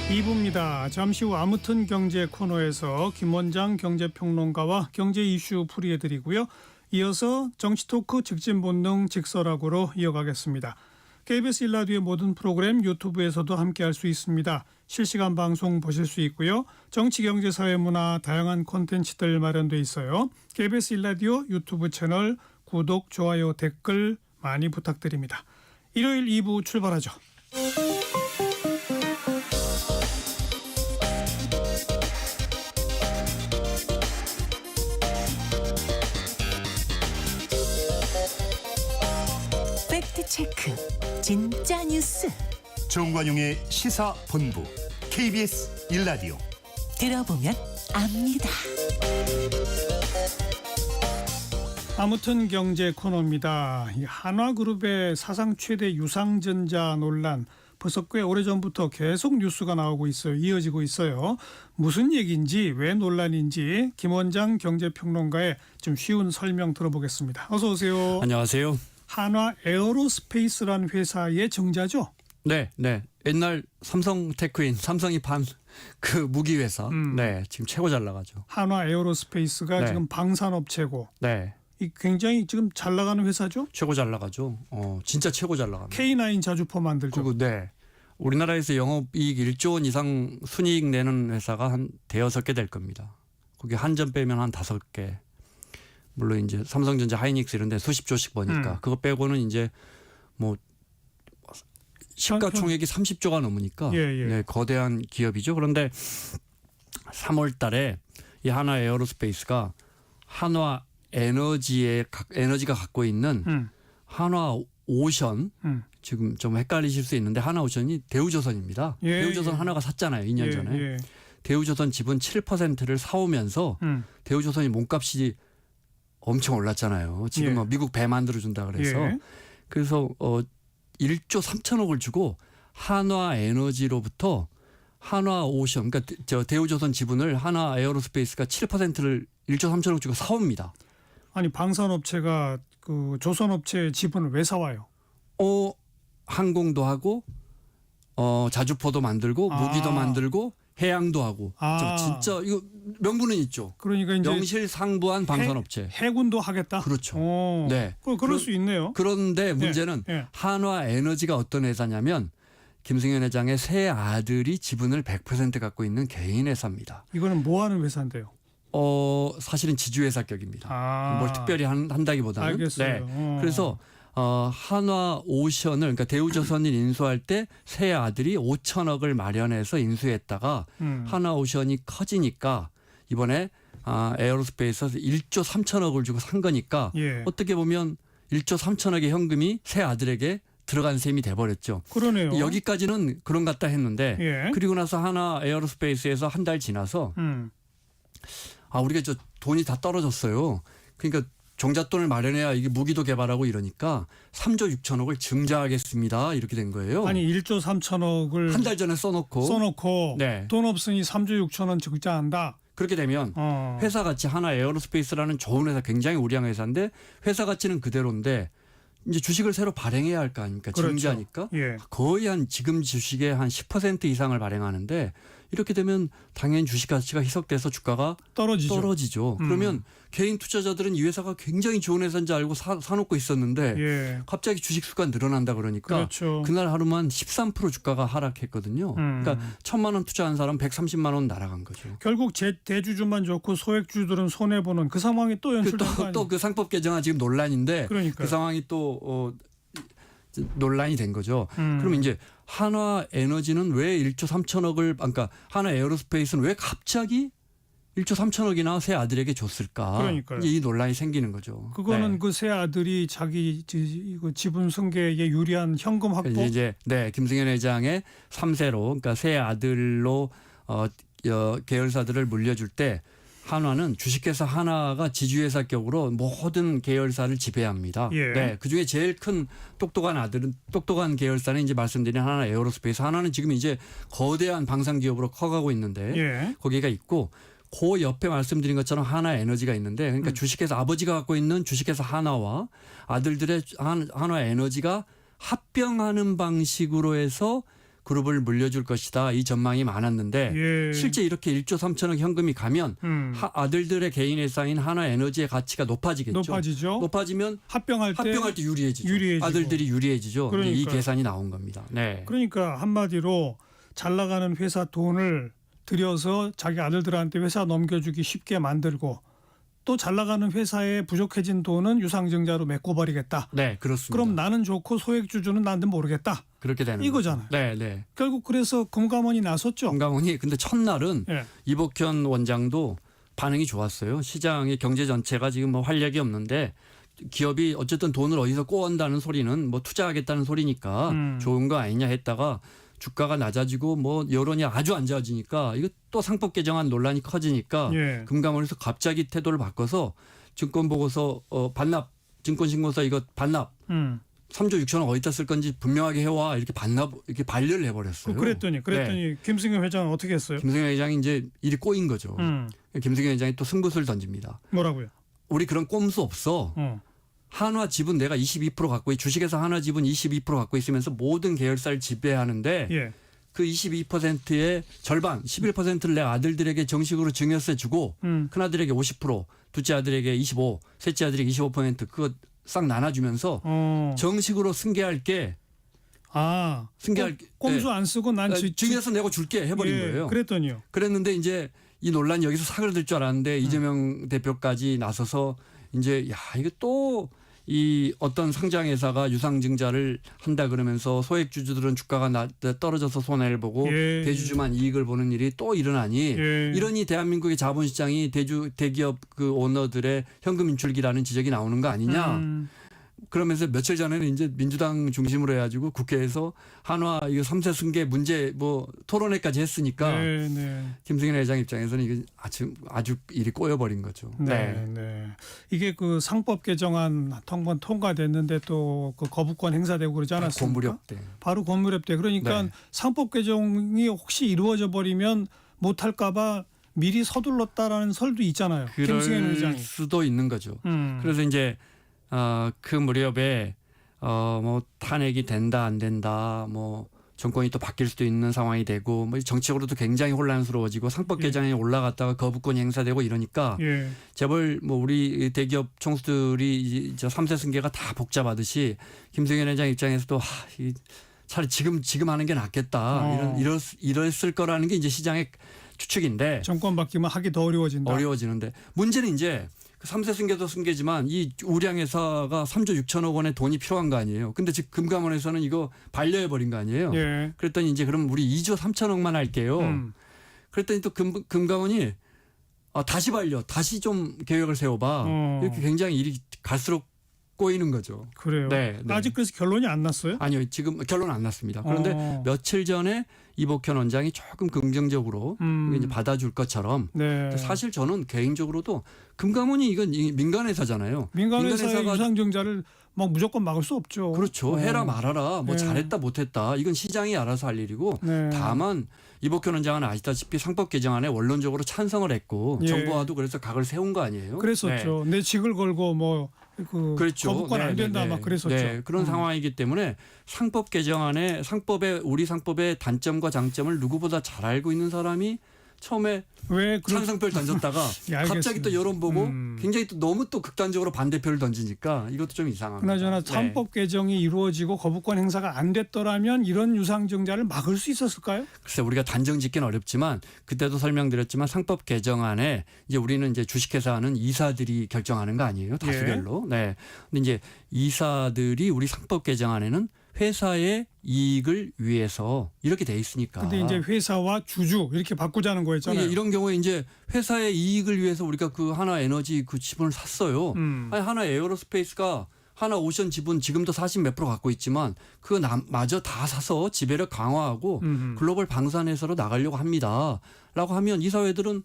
2부입니다. 잠시 후 아무튼 경제 코너에서 김원장 경제평론가와 경제 이슈 풀이해드리고요. 이어서 정치토크 직진본능 직설하고로 이어가겠습니다. KBS 1라디오의 모든 프로그램 유튜브에서도 함께할 수 있습니다. 실시간 방송 보실 수 있고요. 정치, 경제, 사회, 문화 다양한 콘텐츠들 마련돼 있어요. KBS 1라디오 유튜브 채널 구독, 좋아요, 댓글 많이 부탁드립니다. 일요일 2부 출발하죠. 팩트체크 진짜 뉴스 정관용의 시사본부 KBS 1라디오 들어보면 압니다. 아무튼 경제 코너입니다. 이 한화그룹의 사상 최대 유상전자 논란 벌써 꽤 오래전부터 계속 뉴스가 나오고 있어요. 이어지고 있어요. 무슨 얘기인지 왜 논란인지 김원장 경제평론가의 좀 쉬운 설명 들어보겠습니다. 어서 오세요. 안녕하세요. 한화 에어로스페이스라는 회사의 정자죠? 네. 옛날 삼성테크인 삼성이 판 그 무기 회사. 네, 지금 최고 잘 나가죠. 한화 에어로스페이스가 네. 지금 방산업체고 네, 이 굉장히 지금 잘 나가는 회사죠? 최고 잘 나가죠. 진짜 최고 잘 나갑니다. K9 자주포 만들죠. 그리고 네, 우리나라에서 영업이익 1조 원 이상 순이익 내는 회사가 한 대여섯 개 될 겁니다. 거기 한전 빼면 한 5개. 물론 이제 삼성전자, 하이닉스 이런 데 수십 조씩 버니까 그거 빼고는 이제 뭐 시가총액이 30조가 넘으니까 예. 네, 거대한 기업이죠. 그런데 3월 달에 이 한화 에어로스페이스가 한화 에너지가 갖고 있는 한화 오션 지금 좀 헷갈리실 수 있는데 한화 오션이 대우조선입니다. 예, 대우조선 예. 하나가 샀잖아요. 2년 전에. 예. 대우조선 지분 7%를 사오면서 대우조선이 몸값이 엄청 올랐잖아요. 지금 예. 뭐 미국 배 만들어준다 그래서. 예. 그래서 1조 3천억을 주고 한화 에너지로부터 한화 오션, 그러니까 저 대우조선 지분을 한화 에어로스페이스가 7%를 1조 3천억 주고 사옵니다. 아니 방산업체가 그 조선업체 지분을 왜 사와요? 항공도 하고 자주포도 만들고 무기도 만들고 해양도 하고 진짜 이거 명분은 있죠. 그러니까 이제 명실상부한 방산업체. 해군도 하겠다. 그렇죠. 네. 그럴 수 있네요. 그런데 문제는 예. 한화 에너지가 어떤 회사냐면 김승현 회장의 새 아들이 지분을 100% 갖고 있는 개인 회사입니다. 이거는 뭐 하는 회사인데요? 사실은 지주회사 격입니다. 뭘 특별히 한다기보다는. 알겠어요. 네. 그래서 한화 오션을 그러니까 대우조선을 인수할 때 새 아들이 5천억을 마련해서 인수했다가 한화 오션이 커지니까 이번에 에어로스페이스에서 1조 3천억을 주고 산 거니까 예. 어떻게 보면 1조 3천억의 현금이 새 아들에게 들어간 셈이 돼버렸죠. 그러네요. 여기까지는 그런 것 같다 했는데 예. 그리고 나서 한화 에어로스페이스에서 한 달 지나서 우리가 저 돈이 다 떨어졌어요. 그러니까 종잣돈을 마련해야 이게 무기도 개발하고 이러니까 3조 6천억을 증자하겠습니다. 이렇게 된 거예요. 아니 1조 3천억을 한 달 전에 써놓고 네. 돈 없으니 3조 6천원 증자한다. 그렇게 되면 회사 가치 한화 에어로스페이스라는 좋은 회사 굉장히 우량한 회사인데 회사 가치는 그대로인데 이제 주식을 새로 발행해야 할 거 아닙니까? 그렇죠. 증자니까 예. 거의 한 지금 주식의 한 10% 이상을 발행하는데 이렇게 되면 당연히 주식 가치가 희석돼서 주가가 떨어지죠. 그러면 개인 투자자들은 이 회사가 굉장히 좋은 회사인지 알고 사놓고 있었는데 예. 갑자기 주식 수가 늘어난다 그러니까 그렇죠. 그날 하루만 13% 주가가 하락했거든요. 그러니까 1,000만 원 투자한 사람 130만 원 날아간 거죠. 결국 대주주만 좋고 소액주들은 손해보는 그 상황이 또 연출된 거 아니에요? 또 그 상법 개정안 지금 논란인데 그러니까요. 그 상황이 또 논란이 된 거죠. 그러면 이제 한화 에너지는 왜 1조 3천억을 그러니까 한화 에어로스페이스는 왜 갑자기 1조 3천억이나 새 아들에게 줬을까? 그러니까요. 이 논란이 생기는 거죠. 그거는 네. 그 새 아들이 자기 지분 승계에 유리한 현금 확보. 이제 김승현 회장의 3세로 그러니까 새 아들로 계열사들을 물려줄 때 한화는 주식회사 하나가 지주회사격으로 모든 계열사를 지배합니다. 예. 네, 그 중에 제일 큰 똑똑한 계열사는 이제 말씀드린 한화 에어로스페이스. 한화는 지금 이제 거대한 방산 기업으로 커가고 있는데 예. 거기가 있고 그 옆에 말씀드린 것처럼 한화 에너지가 있는데 그러니까 주식회사 아버지가 갖고 있는 주식회사 한화와 아들들의 한화 에너지가 합병하는 방식으로 해서 그룹을 물려줄 것이다. 이 전망이 많았는데 예. 실제 이렇게 1조 3천억 현금이 가면 아들들의 개인 회사인 하나에너지의 가치가 높아지겠죠. 높아지죠. 높아지면 합병할 때 유리해지죠. 유리해지고. 아들들이 유리해지죠. 이제 이 그러니까요. 계산이 나온 겁니다. 네. 그러니까 한마디로 잘 나가는 회사 돈을 들여서 자기 아들들한테 회사 넘겨주기 쉽게 만들고 또 잘 나가는 회사에 부족해진 돈은 유상증자로 메꿔버리겠다. 네, 그렇습니다. 그럼 나는 좋고 소액주주는 나는 모르겠다. 그렇게 되는 이거잖아요. 거죠. 네, 네. 결국 그래서 금감원이 나섰죠. 금감원이 근데 첫날은 예. 이복현 원장도 반응이 좋았어요. 시장의 경제 전체가 지금 뭐 활력이 없는데 기업이 어쨌든 돈을 어디서 꼬은다는 소리는 뭐 투자하겠다는 소리니까 좋은 거 아니냐 했다가 주가가 낮아지고 뭐 여론이 아주 안 좋아지니까 이거 또 상법 개정안 논란이 커지니까 예. 금감원에서 갑자기 태도를 바꿔서 증권 보고서 반납 증권 신고서 이거 반납 3조 6천억 어디다 쓸 건지 분명하게 해와 이렇게 반납 이렇게 반려를 해버렸어요. 그랬더니 네. 김승현 회장은 어떻게 했어요? 김승현 회장이 이제 일이 꼬인 거죠. 김승현 회장이 또 승부수를 던집니다. 뭐라고요? 우리 그런 꼼수 없어. 한화 지분 내가 22% 갖고 주식에서 한화 지분 22% 갖고 있으면서 모든 계열사를 지배하는데 예. 그 22%의 절반 11%를 내 아들들에게 정식으로 증여세 주고 큰아들에게 50% 둘째 아들에게 25% 셋째 아들에게 25% 그거 싹 나눠주면서 정식으로 승계할게 승계할 꼼수 안 쓰고 난 증여세 내고 줄게 해버린 예, 거예요. 그랬더니요. 그랬는데 이제 이 논란이 여기서 사그라들 줄 알았는데 이재명 대표까지 나서서 이제 야 이거 또 이 어떤 상장회사가 유상증자를 한다 그러면서 소액주주들은 주가가 떨어져서 손해를 보고 예. 대주주만 이익을 보는 일이 또 일어나니 예. 이러니 대한민국의 자본시장이 대기업 그 오너들의 현금 인출기라는 지적이 나오는 거 아니냐. 그러면서 며칠 전에는 이제 민주당 중심으로 해가지고 국회에서 한화 이거 3세 승계 문제 뭐 토론회까지 했으니까 네, 네. 김승현 회장 입장에서는 이게 아주 일이 꼬여버린 거죠. 네, 네. 이게 그 상법 개정안 한번 통과됐는데 또 그 거부권 행사되고 그러지 않았습니까? 고무렵 때. 바로 고무렵 때. 그러니까 네. 상법 개정이 혹시 이루어져 버리면 못할까봐 미리 서둘렀다라는 설도 있잖아요. 김승현 그럴 회장이. 수도 있는 거죠. 그래서 이제 그 무렵에 뭐 탄핵이 된다 안 된다 뭐 정권이 또 바뀔 수도 있는 상황이 되고 뭐 정치적으로도 굉장히 혼란스러워지고 상법 개정에 올라갔다가 거부권이 행사되고 이러니까 예. 재벌 뭐 우리 대기업 총수들이 이제 3세 승계가 다 복잡하듯이 김승현 회장 입장에서도 차라리 지금 하는 게 낫겠다 이랬을 거라는 게 이제 시장의 추측인데 정권 바뀌면 하기 더 어려워진다. 어려워지는데 문제는 이제 3세 승계도 승계지만 이 우량회사가 3조 6천억 원의 돈이 필요한 거 아니에요. 근데 지금 금감원에서는 이거 반려해버린 거 아니에요. 예. 그랬더니 이제 그럼 우리 2조 3천억만 할게요. 그랬더니 또 금감원이 다시 다시 좀 계획을 세워봐. 이렇게 굉장히 일이 갈수록 꼬이는 거죠. 그래요. 네. 아직 그래서 결론이 안 났어요? 아니요. 지금 결론 안 났습니다. 그런데 며칠 전에 이복현 원장이 조금 긍정적으로 이제 받아줄 것처럼 네. 사실 저는 개인적으로도 금감원이 이건 민간회사잖아요. 민간회사의 유상증자를 막 무조건 막을 수 없죠. 그렇죠. 해라 말아라. 뭐 네. 잘했다 못했다. 이건 시장이 알아서 할 일이고 네. 다만 이복현 원장은 아시다시피 상법 개정안에 원론적으로 찬성을 했고 예. 정부와도 그래서 각을 세운 거 아니에요. 그랬었죠. 내 직을 걸고 뭐 그렇죠. 거부권 안 된다 막 그랬었죠. 네, 그런 상황이기 때문에 상법 개정안에 우리 상법의 단점과 장점을 누구보다 잘 알고 있는 사람이 처음에 왜 찬성표를 던졌다가 예, 갑자기 또 여론 보고 굉장히 또 너무 또 극단적으로 반대표를 던지니까 이것도 좀 이상합니다. 그나저나 네. 상법 개정이 이루어지고 거부권 행사가 안 됐더라면 이런 유상증자를 막을 수 있었을까요? 글쎄 우리가 단정 짓기는 어렵지만 그때도 설명드렸지만 상법 개정안에 이제 우리는 이제 주식회사는 이사들이 결정하는 거 아니에요 다수결로. 네. 근데 이제 이사들이 우리 상법 개정안에는 회사의 이익을 위해서 이렇게 돼 있으니까. 근데 이제 회사와 주주 이렇게 바꾸자는 거였잖아요. 이런 경우에 이제 회사의 이익을 위해서 우리가 그 하나 에너지 그 지분을 샀어요. 아니 하나 에어로스페이스가 하나 오션 지분 지금도 40 몇 프로 갖고 있지만 그거 마저 다 사서 지배력 강화하고 글로벌 방산회사로 나가려고 합니다. 라고 하면 이사들은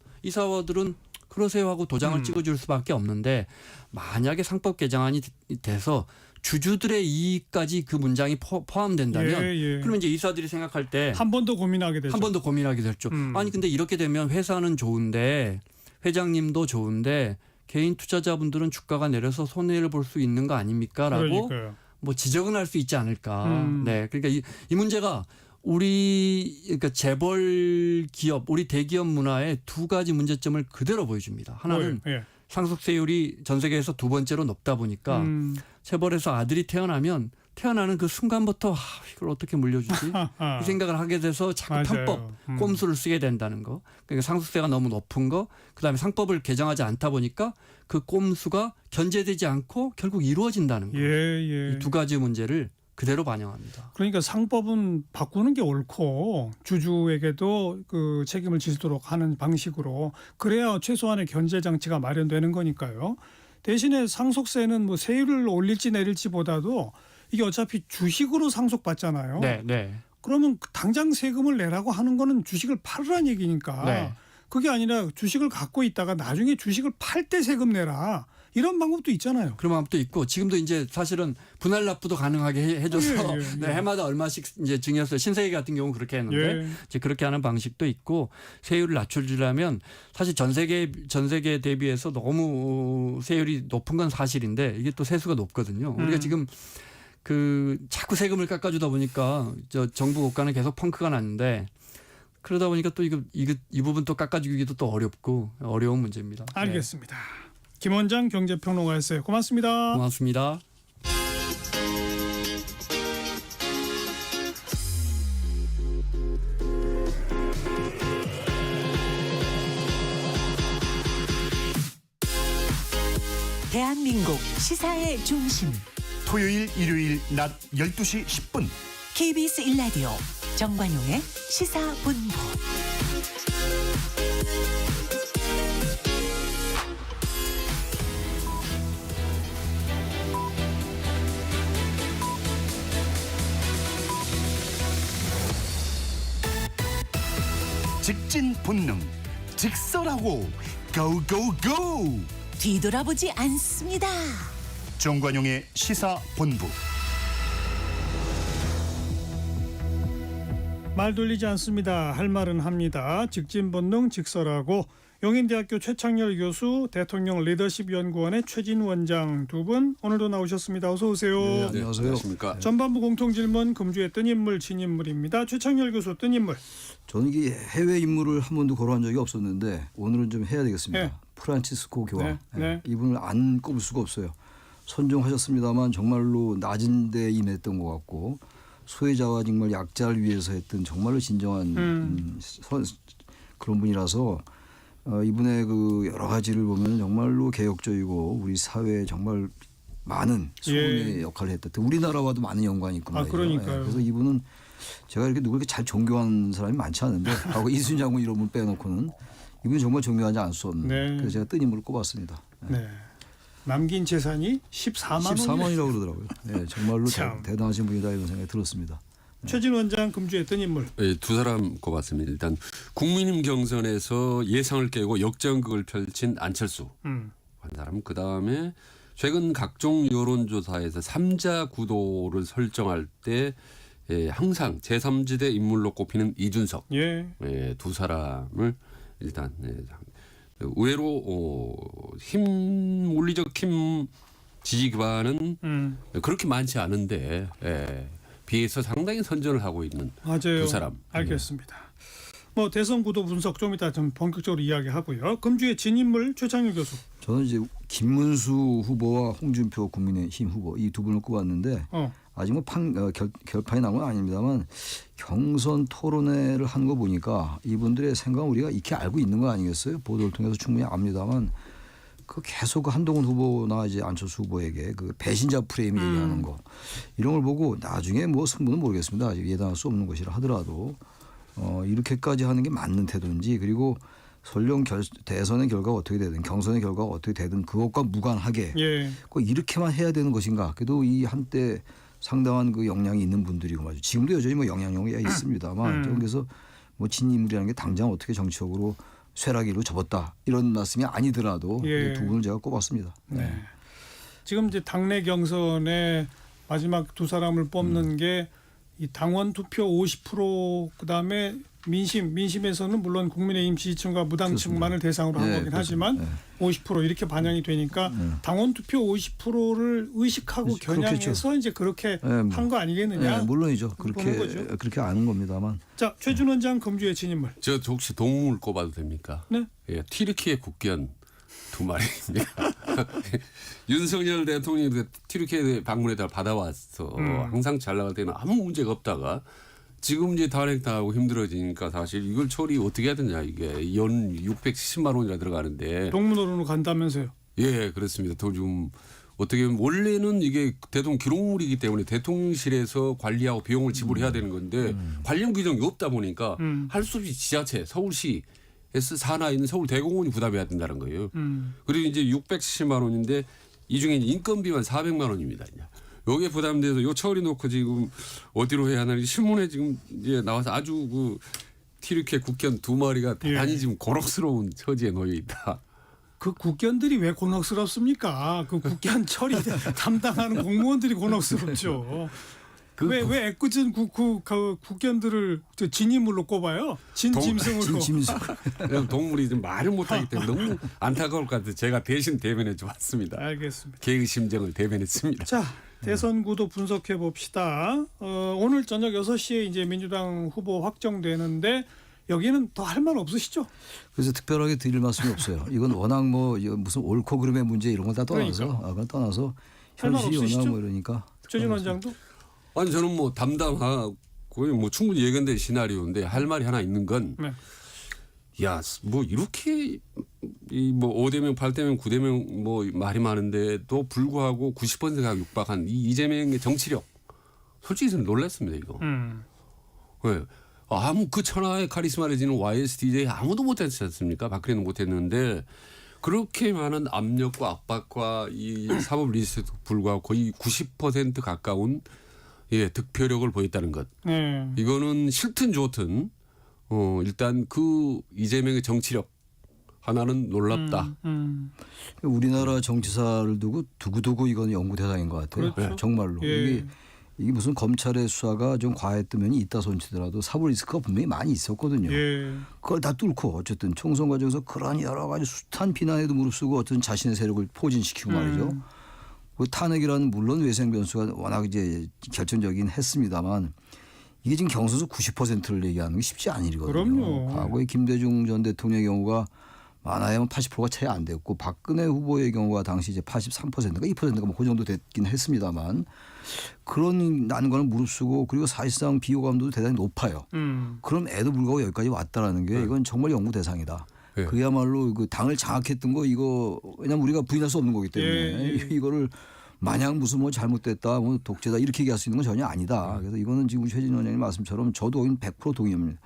그러세요 하고 도장을 찍어줄 수밖에 없는데 만약에 상법 개정안이 돼서 주주들의 이익까지 그 문장이 포함된다면 그러면 이제 이사들이 생각할 때 한 번 더 고민하게 되죠. 한 번 더 고민하게 됐죠. 아니 근데 이렇게 되면 회사는 좋은데 회장님도 좋은데 개인 투자자분들은 주가가 내려서 손해를 볼 수 있는 거 아닙니까? 라고 그러니까요. 뭐 지적은 할 수 있지 않을까. 네. 그러니까 이 문제가 우리 그러니까 재벌 기업, 우리 대기업 문화의 두 가지 문제점을 그대로 보여줍니다. 하나는 예. 상속세율이 전 세계에서 두 번째로 높다 보니까 재벌에서 아들이 태어나는 그 순간부터 이걸 어떻게 물려주지? 이 생각을 하게 돼서 자꾸 맞아요. 편법, 꼼수를 쓰게 된다는 거. 그러니까 상속세가 너무 높은 거, 그다음에 상법을 개정하지 않다 보니까 그 꼼수가 견제되지 않고 결국 이루어진다는 거. 예. 이 두 가지 문제를 그대로 반영합니다. 그러니까 상법은 바꾸는 게 옳고 주주에게도 그 책임을 지도록 하는 방식으로 그래야 최소한의 견제 장치가 마련되는 거니까요. 대신에 상속세는 뭐 세율을 올릴지 내릴지보다도 이게 어차피 주식으로 상속받잖아요. 네. 그러면 당장 세금을 내라고 하는 거는 주식을 팔으란 얘기니까 네. 그게 아니라 주식을 갖고 있다가 나중에 주식을 팔 때 세금 내라. 이런 방법도 있잖아요. 그런 방법도 있고 지금도 이제 사실은 분할 납부도 가능하게 해줘서 예. 네, 해마다 얼마씩 이제 증여세 신세계 같은 경우 그렇게 했는데 이제 그렇게 하는 방식도 있고 세율을 낮춰주려면 사실 전 세계 대비해서 너무 세율이 높은 건 사실인데 이게 또 세수가 높거든요. 우리가 지금 그 자꾸 세금을 깎아주다 보니까 저 정부 국가는 계속 펑크가 났는데 그러다 보니까 또 이 부분 또 깎아주기도 또 어려운 문제입니다. 알겠습니다. 김원장 경제평론가였어요. 고맙습니다. 고맙습니다. 대한민국 시사의 중심 토요일 일요일 낮 12시 10분 KBS 1라디오 정관용의 시사본부. 직진 본능 직설하고 고고고 뒤돌아보지 않습니다. 정관용의 시사본부. 말 돌리지 않습니다. 할 말은 합니다. 직진 본능 직설하고 용인대학교 최창렬 교수, 대통령 리더십 연구원의 최진 원장 두 분 오늘도 나오셨습니다. 어서 오세요. 네, 안녕하세요. 안녕하십니까. 전반부 공통질문 금주의 뜬 인물 진인물입니다. 최창렬 교수 뜬 인물. 저는 이게 해외 인물을 한 번도 거론한 적이 없었는데 오늘은 좀 해야 되겠습니다. 네. 프란치스코 교황. 네. 이분을 안 꼽을 수가 없어요. 선종하셨습니다만 정말로 낮은 데 임했던 것 같고 소외자와 정말 약자를 위해서 했던 정말로 진정한 그런 분이라서 이분의 그 여러 가지를 보면 정말로 개혁적이고 우리 사회에 정말 많은 소금의 역할을 했다. 우리나라와도 많은 연관이 있고 말이죠. 그러니까요. 그래서 이분은 제가 이렇게 누굴 잘 존경하는 사람이 많지 않은데 하고 이순신 장군 이런 분 빼놓고는 이분이 정말 존경하지 않을 수 없는. 네. 그래서 제가 뜬 인물을 꼽았습니다. 네. 남긴 재산이 14만 원. 14만이라고 그러더라고요. 네, 정말로 참. 대단하신 분이다 이런 생각이 들었습니다. 최진 원장 금주의 뜬 인물. 네, 두 사람 꼽았습니다. 일단 국민의힘 경선에서 예상을 깨고 역전극을 펼친 안철수 한 사람. 그다음에 최근 각종 여론조사에서 3자 구도를 설정할 때 항상 제3지대 인물로 꼽히는 이준석. 예. 두 사람을 일단 의외로 물리적 힘 지지 기반은 그렇게 많지 않은데 비해서 상당히 선전을 하고 있는 맞아요. 두 사람. 알겠습니다. 뭐 대선 구도 분석 좀 이따 좀 본격적으로 이야기하고요. 금주의 진인물 최창렬 교수. 저는 이제 김문수 후보와 홍준표 국민의힘 후보 이 두 분을 꼽았는데 아직 뭐 결판이 나온 건 아닙니다만 경선 토론회를 한 거 보니까 이분들의 생각은 우리가 익히 알고 있는 거 아니겠어요? 보도를 통해서 충분히 압니다만 그 계속 그 한동훈 후보나 이제 안철수 후보에게 그 배신자 프레임 얘기하는 거 이런 걸 보고 나중에 뭐 승부는 모르겠습니다. 아직 예단할 수 없는 것이라 하더라도 이렇게까지 하는 게 맞는 태도인지 그리고 설령 대선의 결과가 어떻게 되든 경선의 결과가 어떻게 되든 그것과 무관하게 꼭 이렇게만 해야 되는 것인가. 그래도 이 한때 상당한 그 역량이 있는 분들이고 말이죠. 지금도 여전히 뭐 영향력이 있습니다만 그래서 뭐 진인물이라는 게 당장 어떻게 정치적으로 쇠락이로 접었다 이런 말씀이 아니더라도 두 분을 제가 꼽았습니다. 네. 지금 이제 당내 경선에 마지막 두 사람을 뽑는 게 이 당원 투표 50% 그다음에 민심에서는 물론 국민의힘 지지층과 무당층만을 대상으로 한 네, 거긴 그렇습니다. 하지만 50% 이렇게 반영이 되니까 당원 투표 50%를 의식하고 겨냥해서 이제 그렇게 뭐. 한 거 아니겠느냐? 네, 물론이죠. 보는 거죠. 그렇게 아는 겁니다만. 자, 최준 원장 검주의 진인물. 저 혹시 동물 꼽아도 됩니까? 네. 예, 튀르키예 국견 2마리입니다. 윤석열 대통령이 그 튀르키예 방문에다 받아와서 항상 잘 나갈 때는 아무 문제가 없다가 지금 이제 탄핵당하고 힘들어지니까 사실 이걸 처리 어떻게 해야 되냐 이게 연 670만 원이나 들어가는데 동문으로 간다면서요. 예 그렇습니다. 또 좀 어떻게 보면 원래는 이게 대통령 기록물이기 때문에 대통령실에서 관리하고 비용을 지불해야 되는 건데 관련 규정이 없다 보니까 할 수 없이 지자체 서울시에서 산하에 있는 서울대공원이 부담해야 된다는 거예요. 그리고 이제 670만 원인데 이 중에 인건비만 400만 원입니다. 여기에 부담돼서 요 처리 놓고 지금 어디로 해야 하나 신문에 지금 이제 나와서 아주 그 튀르키예 국견 2마리가 대단히 지금 곤혹스러운 처지에 놓여 있다. 그 국견들이 왜 곤혹스럽습니까? 그 국견 처리 담당하는 공무원들이 곤혹스럽죠. 왜 애꿎은 그 국견들을 진인물로 꼽아요? 진짐승으로. 그냥 동물이 좀 말을 못하기 때문에 너무 안타까울 것 같아서 제가 대신 대변해 주었습니다. 알겠습니다. 개의 심정을 대변했습니다. 자, 대선 구도 분석해 봅시다. 오늘 저녁 6시에 이제 민주당 후보 확정되는데 여기는 더 할 말 없으시죠? 그래서 특별하게 드릴 말씀이 없어요. 이건 워낙 뭐 무슨 옳고 그름의 문제 이런 걸 다 떠나서 그건 떠나서 할말 현실이 워낙 없으시죠? 뭐 이러니까. 최진 원장도? 아니 저는 뭐 담담하고 뭐 충분히 예견된 시나리오인데 할 말이 하나 있는 건 네. 야, 뭐 이렇게 이 뭐 5대명, 8대명, 9대명 뭐 말이 많은데도 불구하고 90%가 육박한 이 이재명의 정치력 솔직히 저는 놀랐습니다 이거. 왜? 아무 그 천하의 카리스마를 지닌 YSDJ 아무도 못했지 않습니까? 박근혜는 못했는데 그렇게 많은 압력과 압박과 이 사법 리스트도 불구하고 거의 90% 가까운 득표력을 보였다는 것. 네. 이거는 싫든 좋든 일단 그 이재명의 정치력 하나는 놀랍다. 우리나라 정치사를 두고 두고두고 이건 연구 대상인 것 같아요. 그렇죠. 정말로. 예. 이게 무슨 검찰의 수사가 좀 과했던 면이 있다 손치더라도 사법 리스크가 분명히 많이 있었거든요. 예. 그걸 다 뚫고 어쨌든 총선 과정에서 그런 여러 가지 숱한 비난에도 무릅쓰고 어떤 자신의 세력을 포진시키고 말이죠. 그 탄핵이라는 물론 외생 변수가 워낙 이제 결정적인 했습니다만 이게 지금 경선에서 90%를 얘기하는 게 쉽지 않은 일이거든요. 그럼요. 과거에 김대중 전 대통령의 경우가 많아야만 80%가 채 안 됐고 박근혜 후보의 경우가 당시 이제 83%가 2%가 뭐 그 정도 됐긴 했습니다만 그런 난관을 무릅쓰고 그리고 사실상 비호감도도 대단히 높아요. 그럼 애도 불구하고 여기까지 왔다라는 게 이건 정말 연구 대상이다. 네. 그야말로 그 당을 장악했던 거 이거 왜냐면 우리가 부인할 수 없는 거기 때문에 이거를 마냥 무슨 뭐 잘못됐다, 뭐 독재다 이렇게 얘기할 수 있는 건 전혀 아니다. 그래서 이거는 지금 최진 원장님 말씀처럼 저도 100% 동의합니다.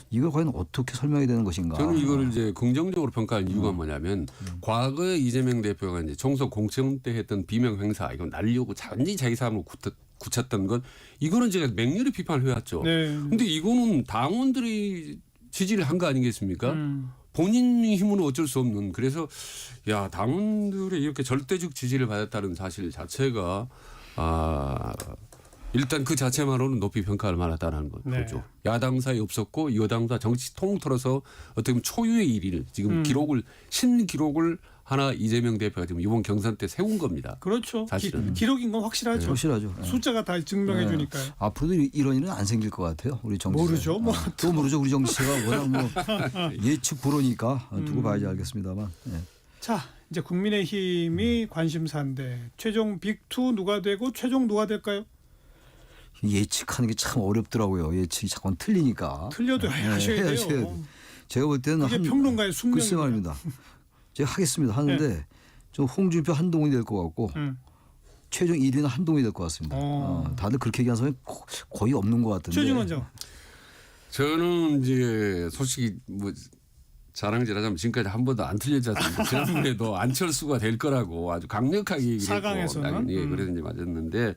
이걸 과연 어떻게 설명이 되는 것인가? 저는 이거를 이제 긍정적으로 평가하는 이유가 뭐냐면 과거에 이재명 대표가 이제 총선 공천 때 했던 비명 행사 이건 날리고 완전히 자기 사람으로 굳혔던 건 이거는 제가 맹렬히 비판을 해왔죠. 네. 근데 이거는 당원들이 지지를 한 거 아니겠습니까? 본인 힘으로 어쩔 수 없는 그래서 야 당원들의 이렇게 절대적 지지를 받았다는 사실 자체가 일단 그 자체만으로는 높이 평가할 만하다는 거죠. 야당 사이 없었고 여당사 정치 통틀어서 어떻게 보면 초유의 일을 지금 기록을 신기록을 하나 이재명 대표가 지금 이번 경선 때 세운 겁니다. 그렇죠. 사실은. 기록인 건 확실하죠. 확실하죠. 숫자가 다 증명해 주니까요. 앞으로도 이런 일은 안 생길 것 같아요. 우리 정치. 모르죠. 뭐. 또 모르죠. 우리 정치가 워낙 뭐 예측 불허니까 두고 봐야지 알겠습니다만. 예. 자, 이제 국민의힘이 관심사인데 최종 빅2 누가 되고 최종 누가 될까요? 예측하는 게 참 어렵더라고요. 예측이 자꾸 틀리니까. 틀려도 하셔야 해야죠. 돼요. 제가 볼 때는 그게 평론가의 숙명입니다. 글쎄 말입니다. 제가 하겠습니다. 하는데 좀 홍준표 한동훈이 될 것 같고 최종 1위는 한동훈이 될 것 같습니다. 다들 그렇게 얘기하는 사람이 거의 없는 것 같은데. 최진 원장. 저는 이제 솔직히 뭐 자랑질하자면 지금까지 한 번도 안 틀렸지 않습니까? 지난번에도 안철수가 될 거라고 아주 강력하게 얘기를 했고 4강에서는? 예, 그래서 이제 맞았는데